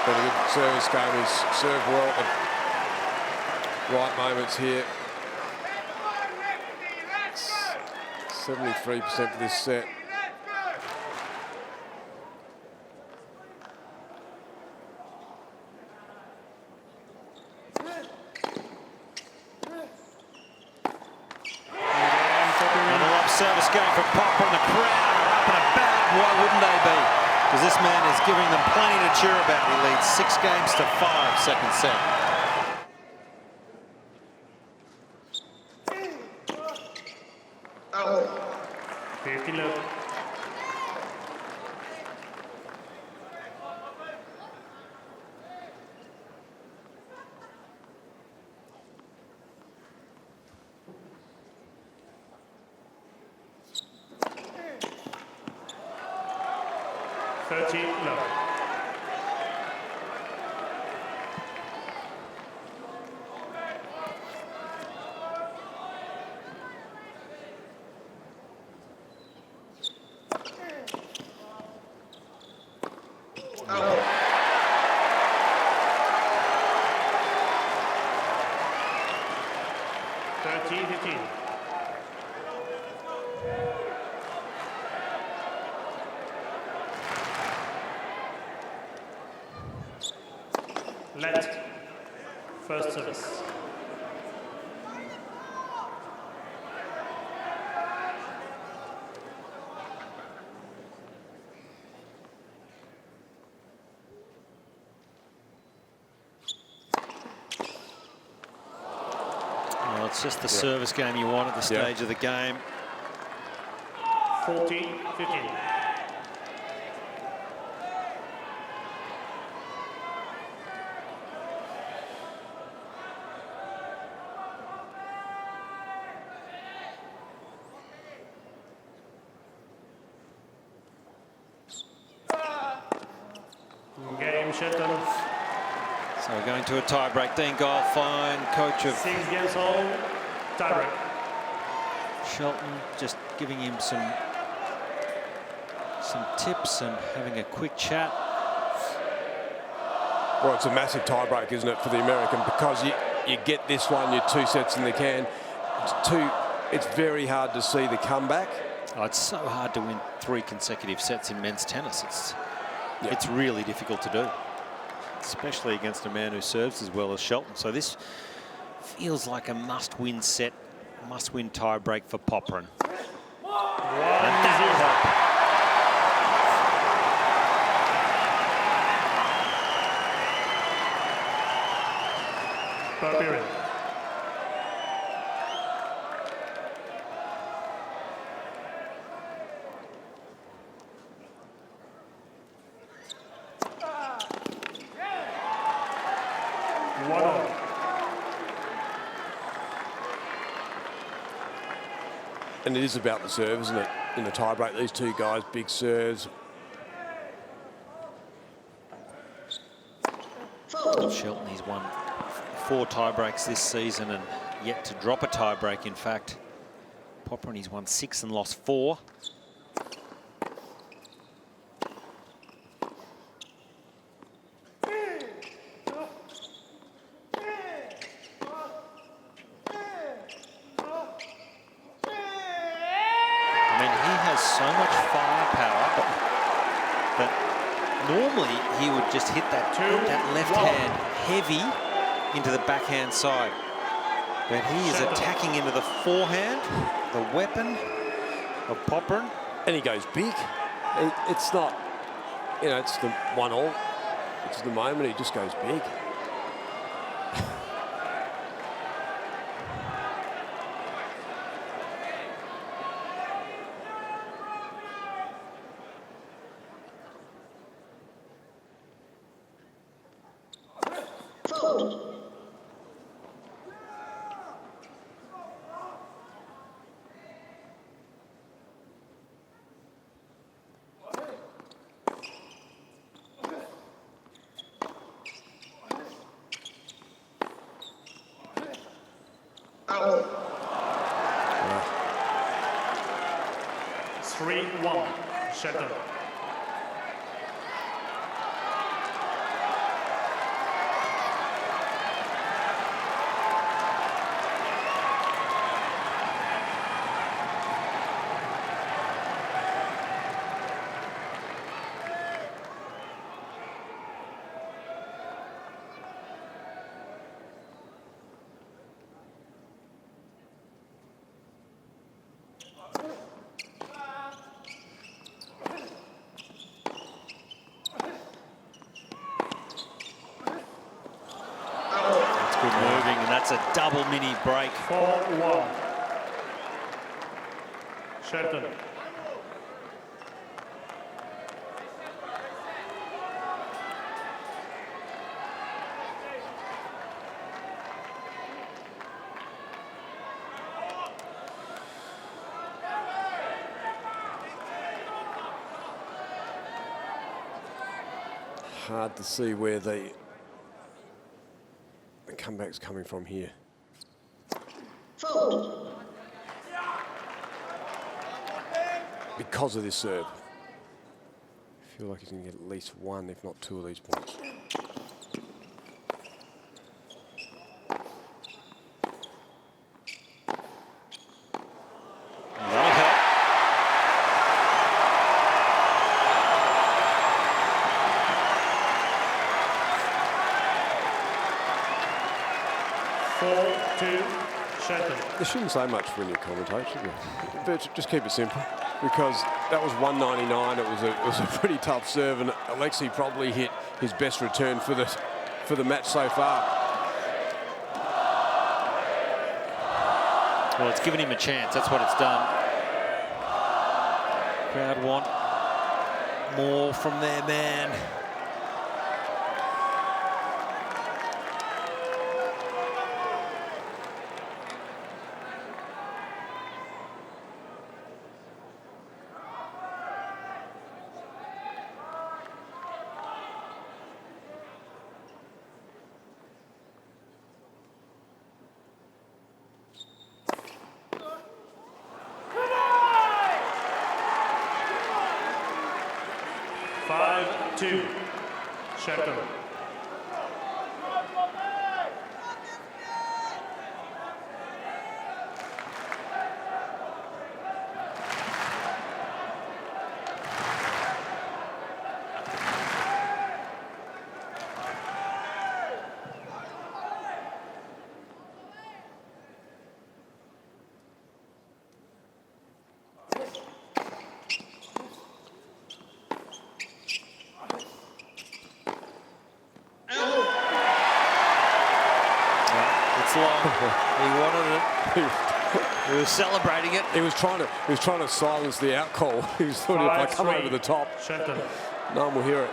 But a good service game. He's served well at right moments here. 73% for this set. Another love service game for Popper, and the crowd are up and about. Why wouldn't they be? Because this man is giving them plenty to cheer about. He leads 6 games to 5, second set. Out. 50 love. Love. Out. 13-15. Let first service. Well, it's just the service game you want at this stage of the game. 14-15. Game Shelton. So we're going to a tie-break. Dean Goldfine, coach of 6 games all. Tiebreak. Shelton, just giving him some tips and having a quick chat. Well, it's a massive tiebreak, isn't it, for the American, because you get this one, you're 2 sets in the can. It's very hard to see the comeback. Oh, it's so hard to win 3 consecutive sets in men's tennis. It's really difficult to do, especially against a man who serves as well as Shelton. So this feels like a must-win set, must-win tie-break for Popyrin. Popyrin. And it is about the serve, isn't it? In the tiebreak, these 2 guys, big serves. Shelton, he's won 4 tie-breaks this season and yet to drop a tie-break, in fact. Popyrin, he's won 6 and lost 4. So much firepower that normally he would just hit that left hand heavy into the backhand side. But he is attacking into the forehand, the weapon of Popyrin. And he goes big. It's not, you know, it's the 1-all. It's the moment he just goes big. Fold. 3-1. Shelton. Good moving, and that's a double mini break. 4-1. Shelton. Hard to see where the comeback's coming from here. Because of this serve. I feel like he's going to get at least one, if not two of these points. That'll help. Shelton. You shouldn't say much when you commentate, should you? But just keep it simple, because that was 199. It was a pretty tough serve, and Alexei probably hit his best return for the match so far. Well, it's given him a chance. That's what it's done. Crowd want more from their man. Shelton. He wanted it. He was celebrating it. He was trying to silence the out call. He was thought if I come over the top, Shelton. no one will hear it.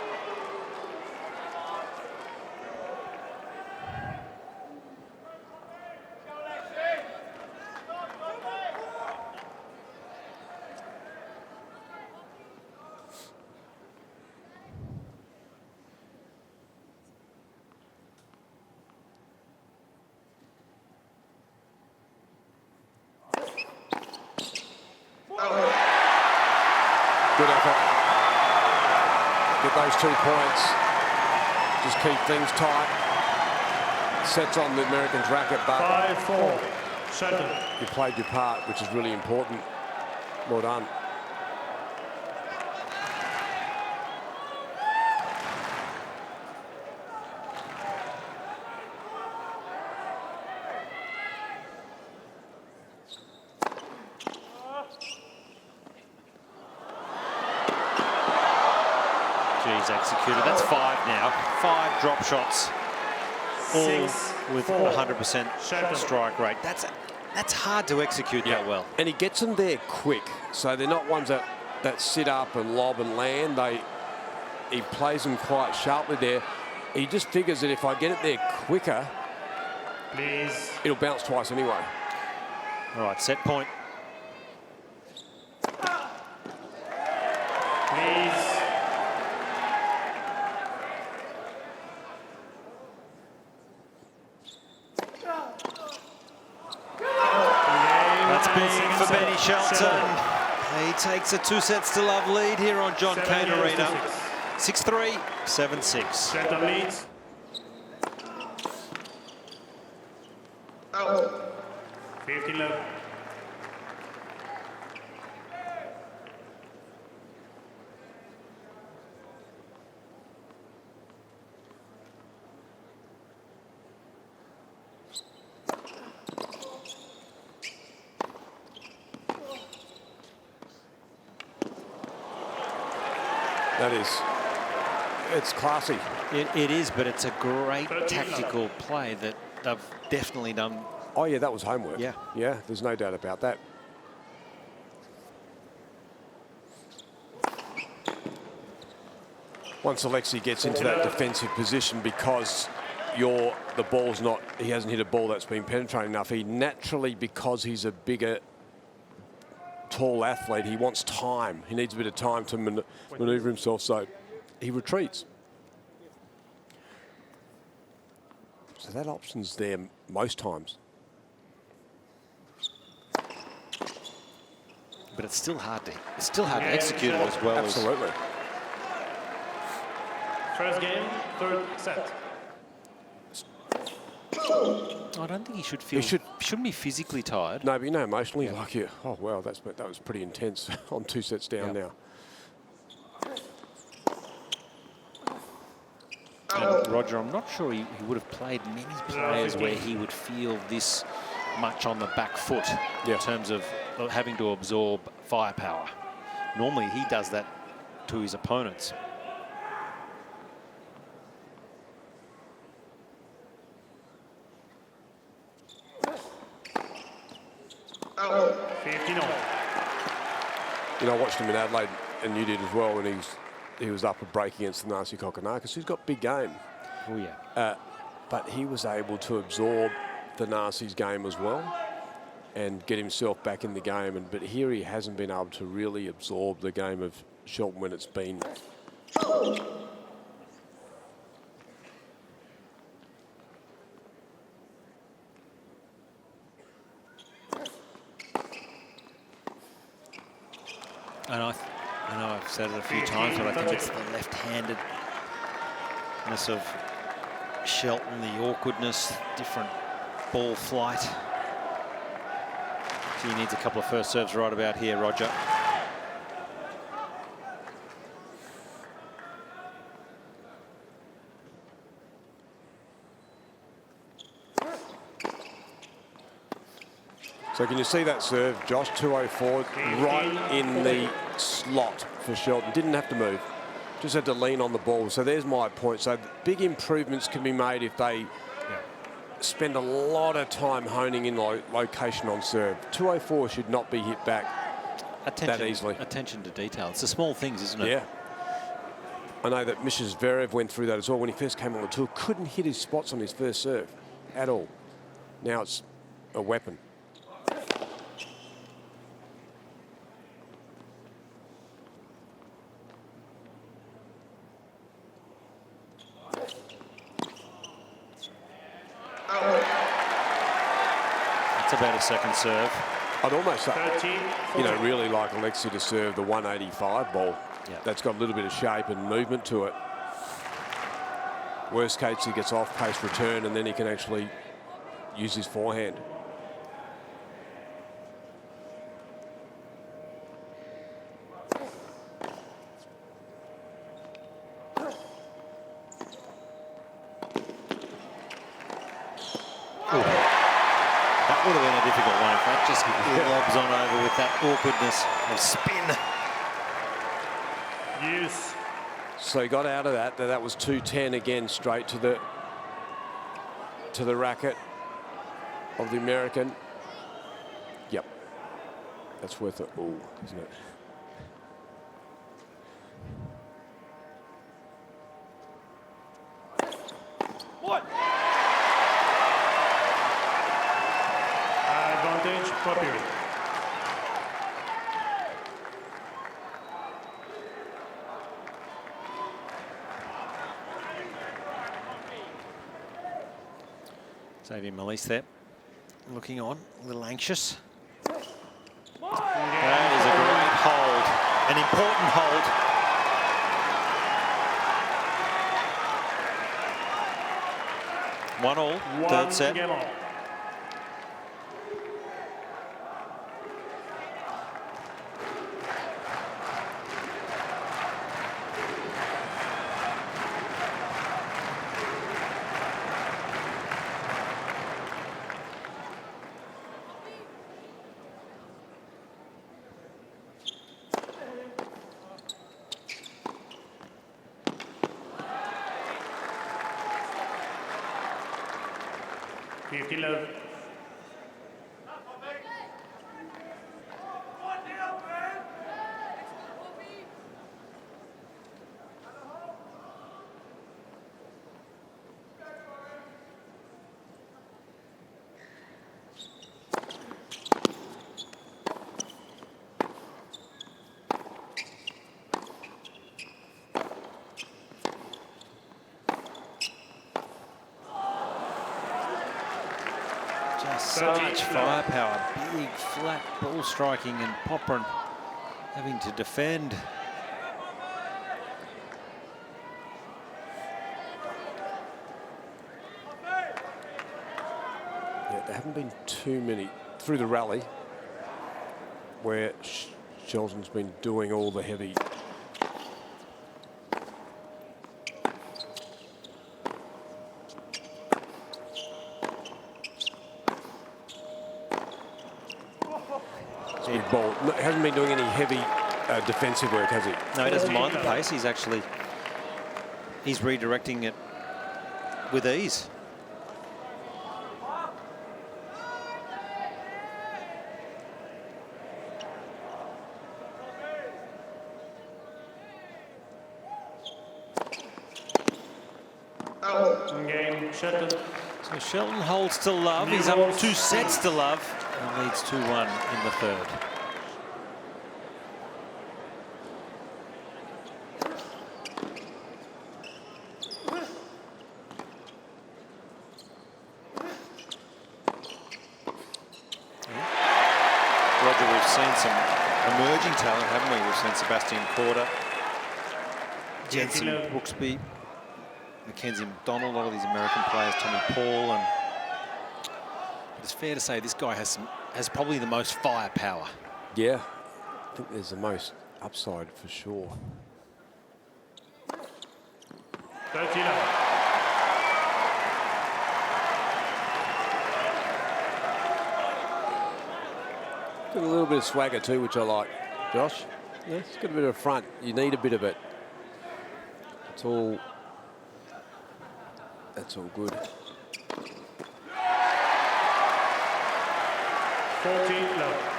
Good effort. Get those 2 points. Just keep things tight. Sets on the Americans' racket, but 5-4. Shelton. you played your part, which is really important. Well done. He's executed. That's 5 now. 5 drop shots, all with 100% strike rate. That's hard to execute that well. And he gets them there quick, so they're not ones that sit up and lob and land. He plays them quite sharply there. He just figures that if I get it there quicker, please, it'll bounce twice anyway. All right, set point. Please. Shelton. He takes a 2-sets-to-love lead here on John Cain Arena. 6-3, 7-6. Shelton leads. Out. 15-11. That is, it's classy. It is, but it's a great tactical play that they've definitely done. Oh yeah, that was homework. Yeah. Yeah, there's no doubt about that. Once Alexei gets into that defensive position, because the ball's not, he hasn't hit a ball that's been penetrating enough, he naturally, because he's a bigger, tall athlete, he wants time. He needs a bit of time to maneuver himself, so he retreats. So that option's there most times. But it's still hard to execute it as well. Absolutely. First game, third set. I don't think he should feel. Shouldn't be physically tired. No, but you know, emotionally, like you. Oh wow, that was pretty intense. On 2 sets down now. Roger, I'm not sure he would have played many players where he would feel this much on the back foot in terms of having to absorb firepower. Normally, he does that to his opponents. Out. 15-all. You know, I watched him in Adelaide, and you did as well, when he was up a break against the Nasi Kokonakis, who's got big game. Oh yeah. But he was able to absorb the Nasi's game as well and get himself back in the game. But here he hasn't been able to really absorb the game of Shelton when it's been. And I know I've said it a few times, but I think it's the left-handedness of Shelton, the awkwardness, different ball flight. He needs a couple of first serves right about here, Roger. So can you see that serve, Josh? 204, right in the slot for Shelton. Didn't have to move, just had to lean on the ball. So there's my point. So big improvements can be made if they spend a lot of time honing in location on serve. 204 should not be hit back that easily. Attention to detail. It's the small things, isn't it? Yeah. I know that Misha Zverev went through that as well when he first came on the tour. Couldn't hit his spots on his first serve at all. Now it's a weapon. It's a better second serve. I'd almost say, 13, you know, really like Alexei to serve the 185 ball. Yeah. That's got a little bit of shape and movement to it. Worst case, he gets off-pace return and then he can actually use his forehand. That would have been a difficult one if that just lobs on over with that awkwardness of spin. use. So he got out of that. That was 210 again, straight to the racket of the American. Yep. That's worth it. Ooh, isn't it? What? Advantage, Popyrin. Xavier Malisse there, looking on, a little anxious. important hold. One all, third set. Game on. Love. Such firepower, big flat ball striking, and Popyrin having to defend. Yeah, there haven't been too many through the rally where Shelton's been doing all the heavy. Ball. Hasn't been doing any heavy defensive work, has he? No, he doesn't mind the pace. He's redirecting it with ease. Game, Shelton. So Shelton holds to love. He's up 2 sets to love and leads 2-1 in the third. Roger, we've seen some emerging talent, haven't we? We've seen Sebastian Corda, Jensen Brooksby, Mackenzie McDonald, a lot of these American players, Tommy Paul, and it's fair to say this guy has probably the most firepower. Yeah, I think there's the most upside for sure. 30 Got a little bit of swagger too, which I like, Josh. Yeah, it's got a bit of front. You need a bit of it. That's all good. 14 love.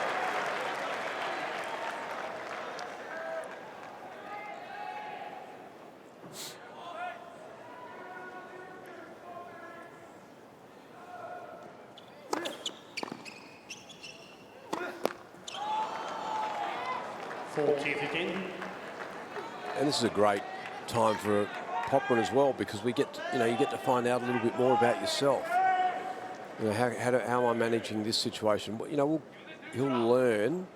And this is a great time for Popyrin as well, because we get, you get to find out a little bit more about yourself. How am I managing this situation? He'll learn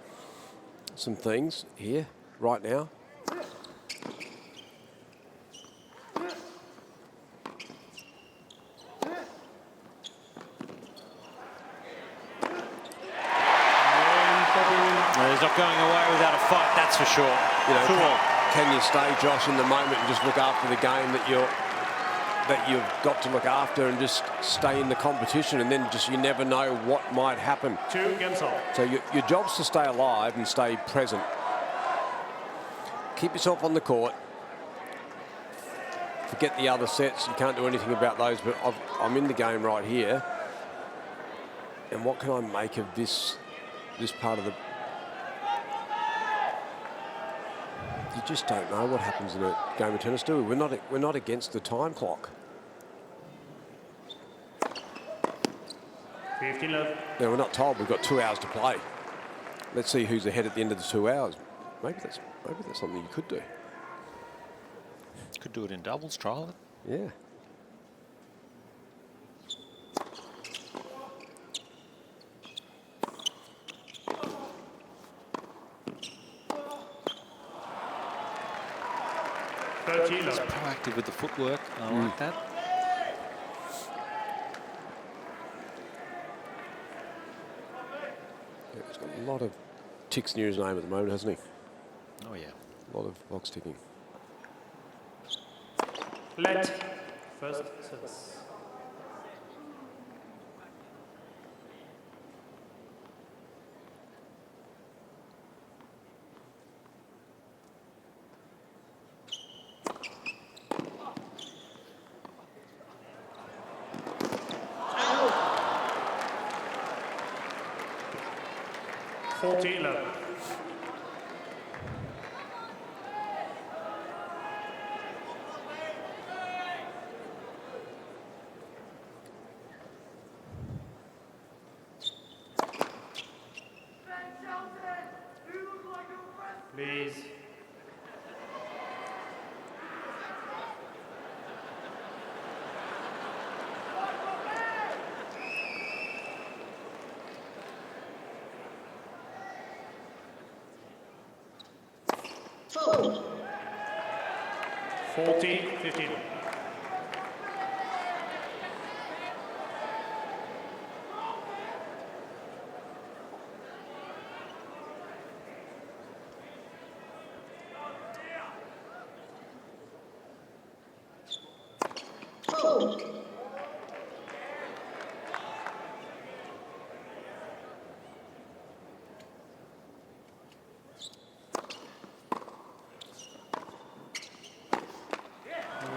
some things here right now. He's not going away without a fight, that's for sure. Can you stay, Josh, in the moment and just look after the game that you've got to look after, and just stay in the competition, and then you never know what might happen. 2 games on. So your job's to stay alive and stay present. Keep yourself on the court. Forget the other sets. You can't do anything about those, but I'm in the game right here. And what can I make of this part of the... You just don't know what happens in a game of tennis, do we? We're not against the time clock. 15 love. No, we're not told we've got 2 hours to play. Let's see who's ahead at the end of the 2 hours. Maybe that's something you could do. Could do it in doubles, trial it. Yeah. 30 He's love. proactive with the footwork. I like that. Yeah, he's got a lot of ticks near his name at the moment, hasn't he? Oh, yeah. A lot of box ticking. Let. First service. Love. Please. Fold. 40-15. Fold.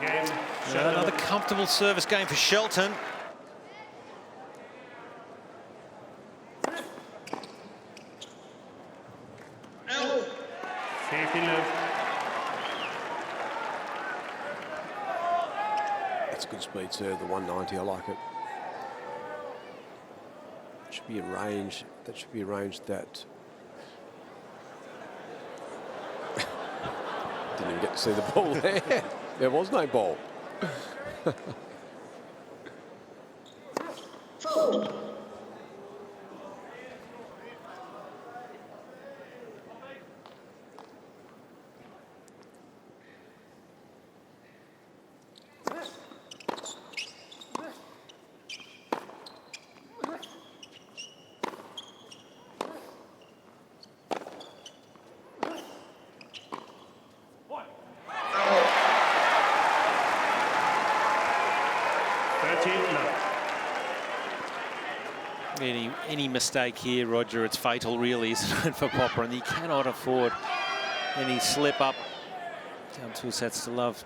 Game. Another comfortable service game for Shelton. Out. 50 love. That's a good speed serve, the 190. I like it. Should be a range. That should be a range that. Didn't even get to see the ball there. There was no ball. Fold. Any mistake here, Roger, it's fatal really, isn't it, for Popyrin? He cannot afford any slip up. Down 2 sets to love.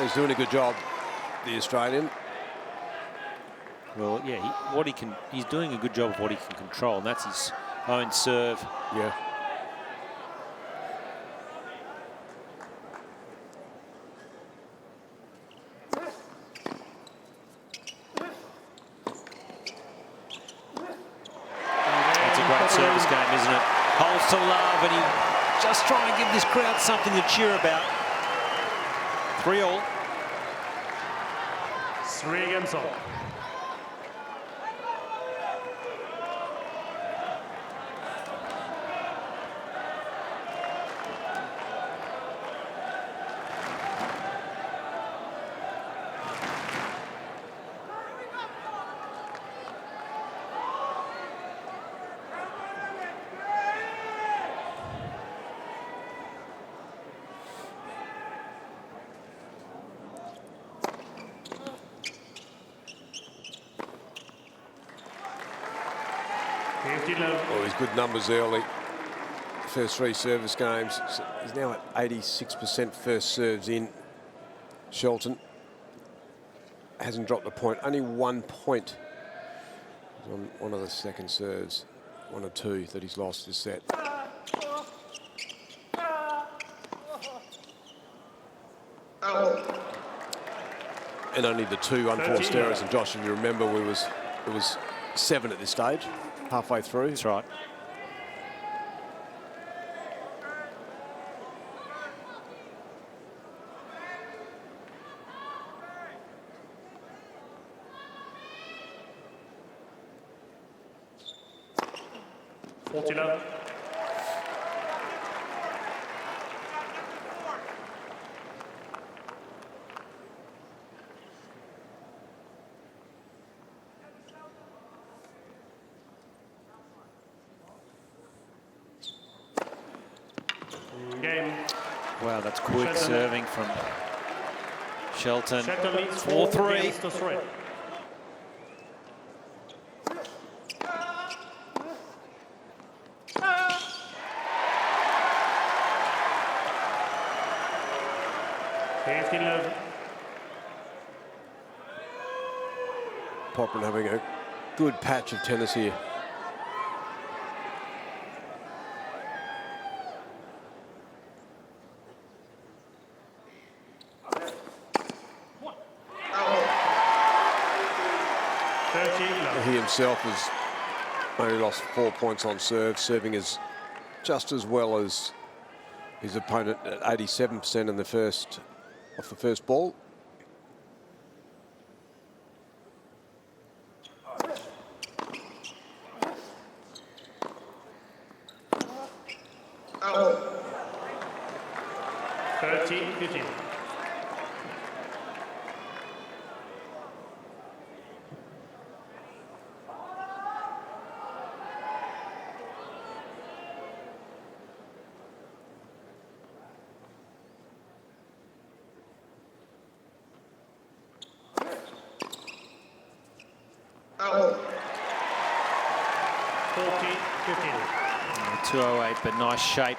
He's doing a good job, the Australian. Well, yeah, he's doing a good job of what he can control, and that's his own serve. Yeah. That's a great service game, isn't it? Holds to love, and he just trying to give this crowd something to cheer about. 3-all. 3 games on. Well, he's good numbers early. First 3 service games. So he's now at 86% first serves in. Shelton hasn't dropped a point. Only 1 point on one of the second serves. 1 or 2 that he's lost this set. Out. And only the 2 unforced errors. And Josh, if you remember, it was 7 at this stage, halfway through. That's right. 40 love. Game. Wow, that's quick Shelton. serving from Shelton. Shelton leads 4-3. games to 3. Popyrin having a good patch of tennis here. He himself has only lost 4 points on serve, serving as just as well as his opponent at 87% in the first off the first ball. Out. 13-15. Out. 14-15. 208, but nice shape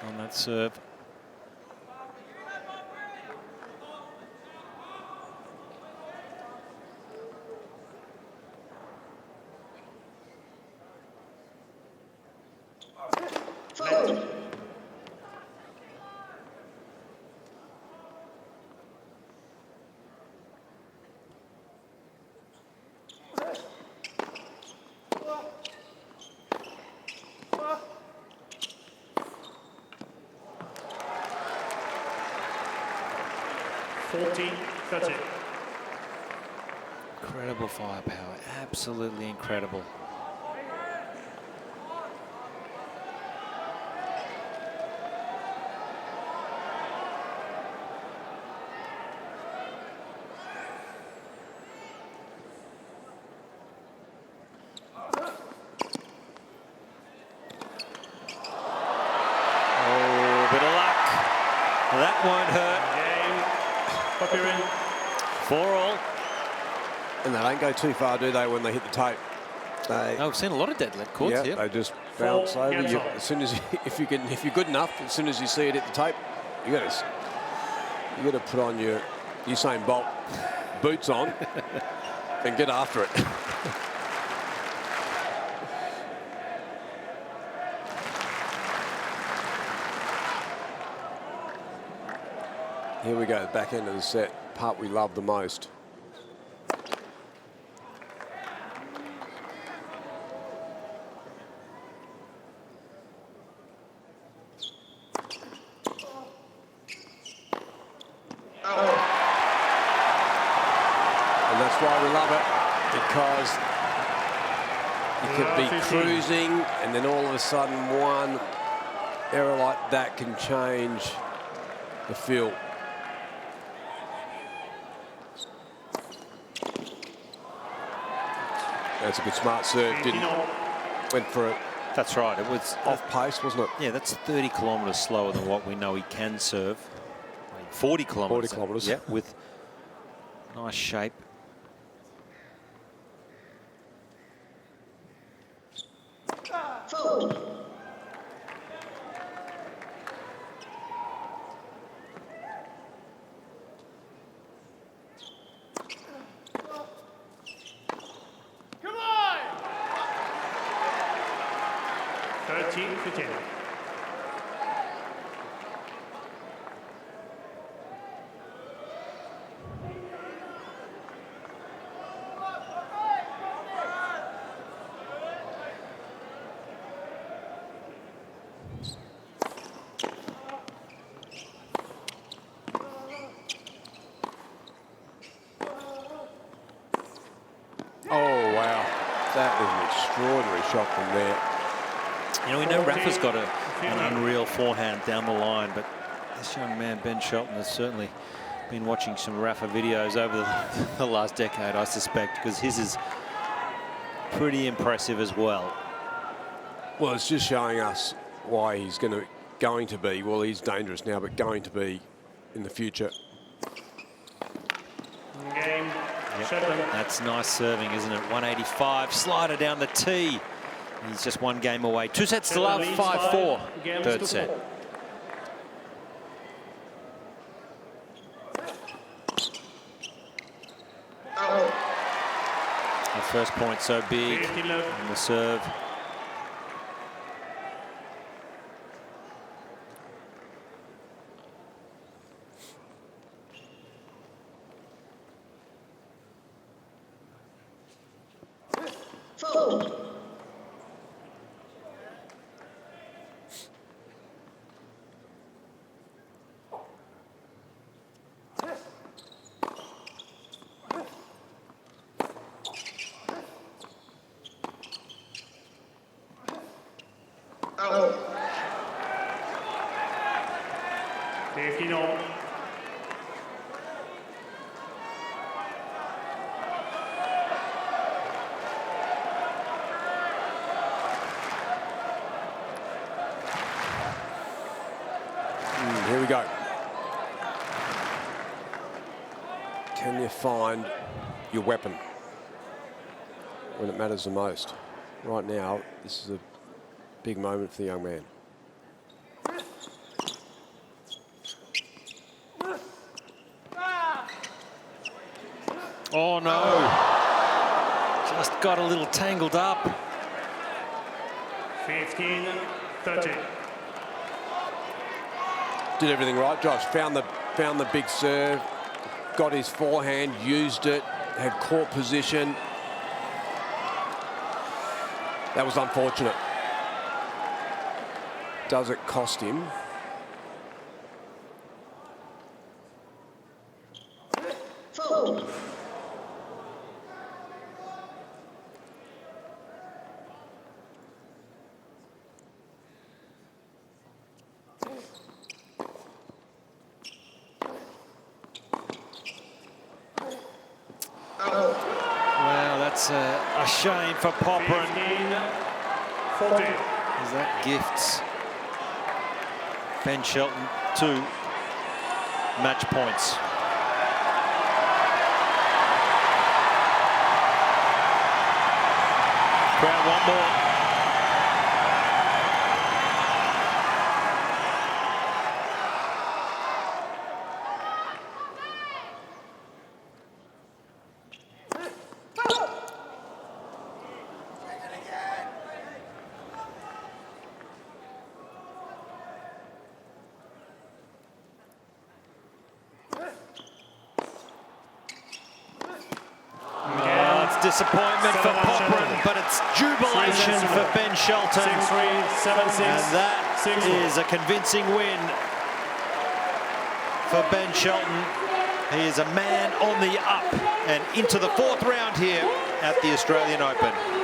on that serve. Foul. Incredible firepower, absolutely incredible. Oh, bit of luck. That won't hurt. Popyrin. 4-all. And they don't go too far, do they, when they hit the tape? They, Oh, we've seen a lot of dead leg courts yeah, here. they just bounce over. games You, on. as soon as if you're good enough, as soon as you see it hit the tape, you got to put on your Usain Bolt boots on and get after it. Here we go, back end of the set, part we love the most. And that's why we love it, because you could be 15. cruising and then all of a sudden one error like that can change the feel. That's a good smart serve, went for it That's right. It was off pace, wasn't it? Yeah, that's 30 kilometres slower than what we know he can serve. 40 kilometres. 40 kilometres. Yeah, with nice shape. Foul. Come on! 13-15. Oh, wow. That was an extraordinary shot from there. You know, we know Rafa's got an unreal forehand down the line, but this young man, Ben Shelton, has certainly been watching some Rafa videos over the last decade, I suspect, because his is pretty impressive as well. Well, it's just showing us why he's going to be, well, he's dangerous now, but going to be in the future. Game. Yep. Shelton. That's nice serving, isn't it? 185, slider down the tee. He's just one game away. 2 sets to love, 5-4. Third set. The first point so big on the serve. Fold. Out. 15 all. Here we go. Can you find your weapon when it matters the most? Right now, this is a big moment for the young man. Oh no, just got a little tangled up. 15-30. Did everything right, Josh. Found the big serve, got his forehand, used it, had court position. That was unfortunate. Does it cost him? Fold. Well, that's a shame for Popyrin, 15-40. as that gifts Ben Shelton 2 match points. Crowd want more. Disappointment for Popyrin, but it's jubilation for Ben Shelton. 6-3, 7-6. And that is a convincing win for Ben Shelton. He is a man on the up and into the 4th round here at the Australian Open.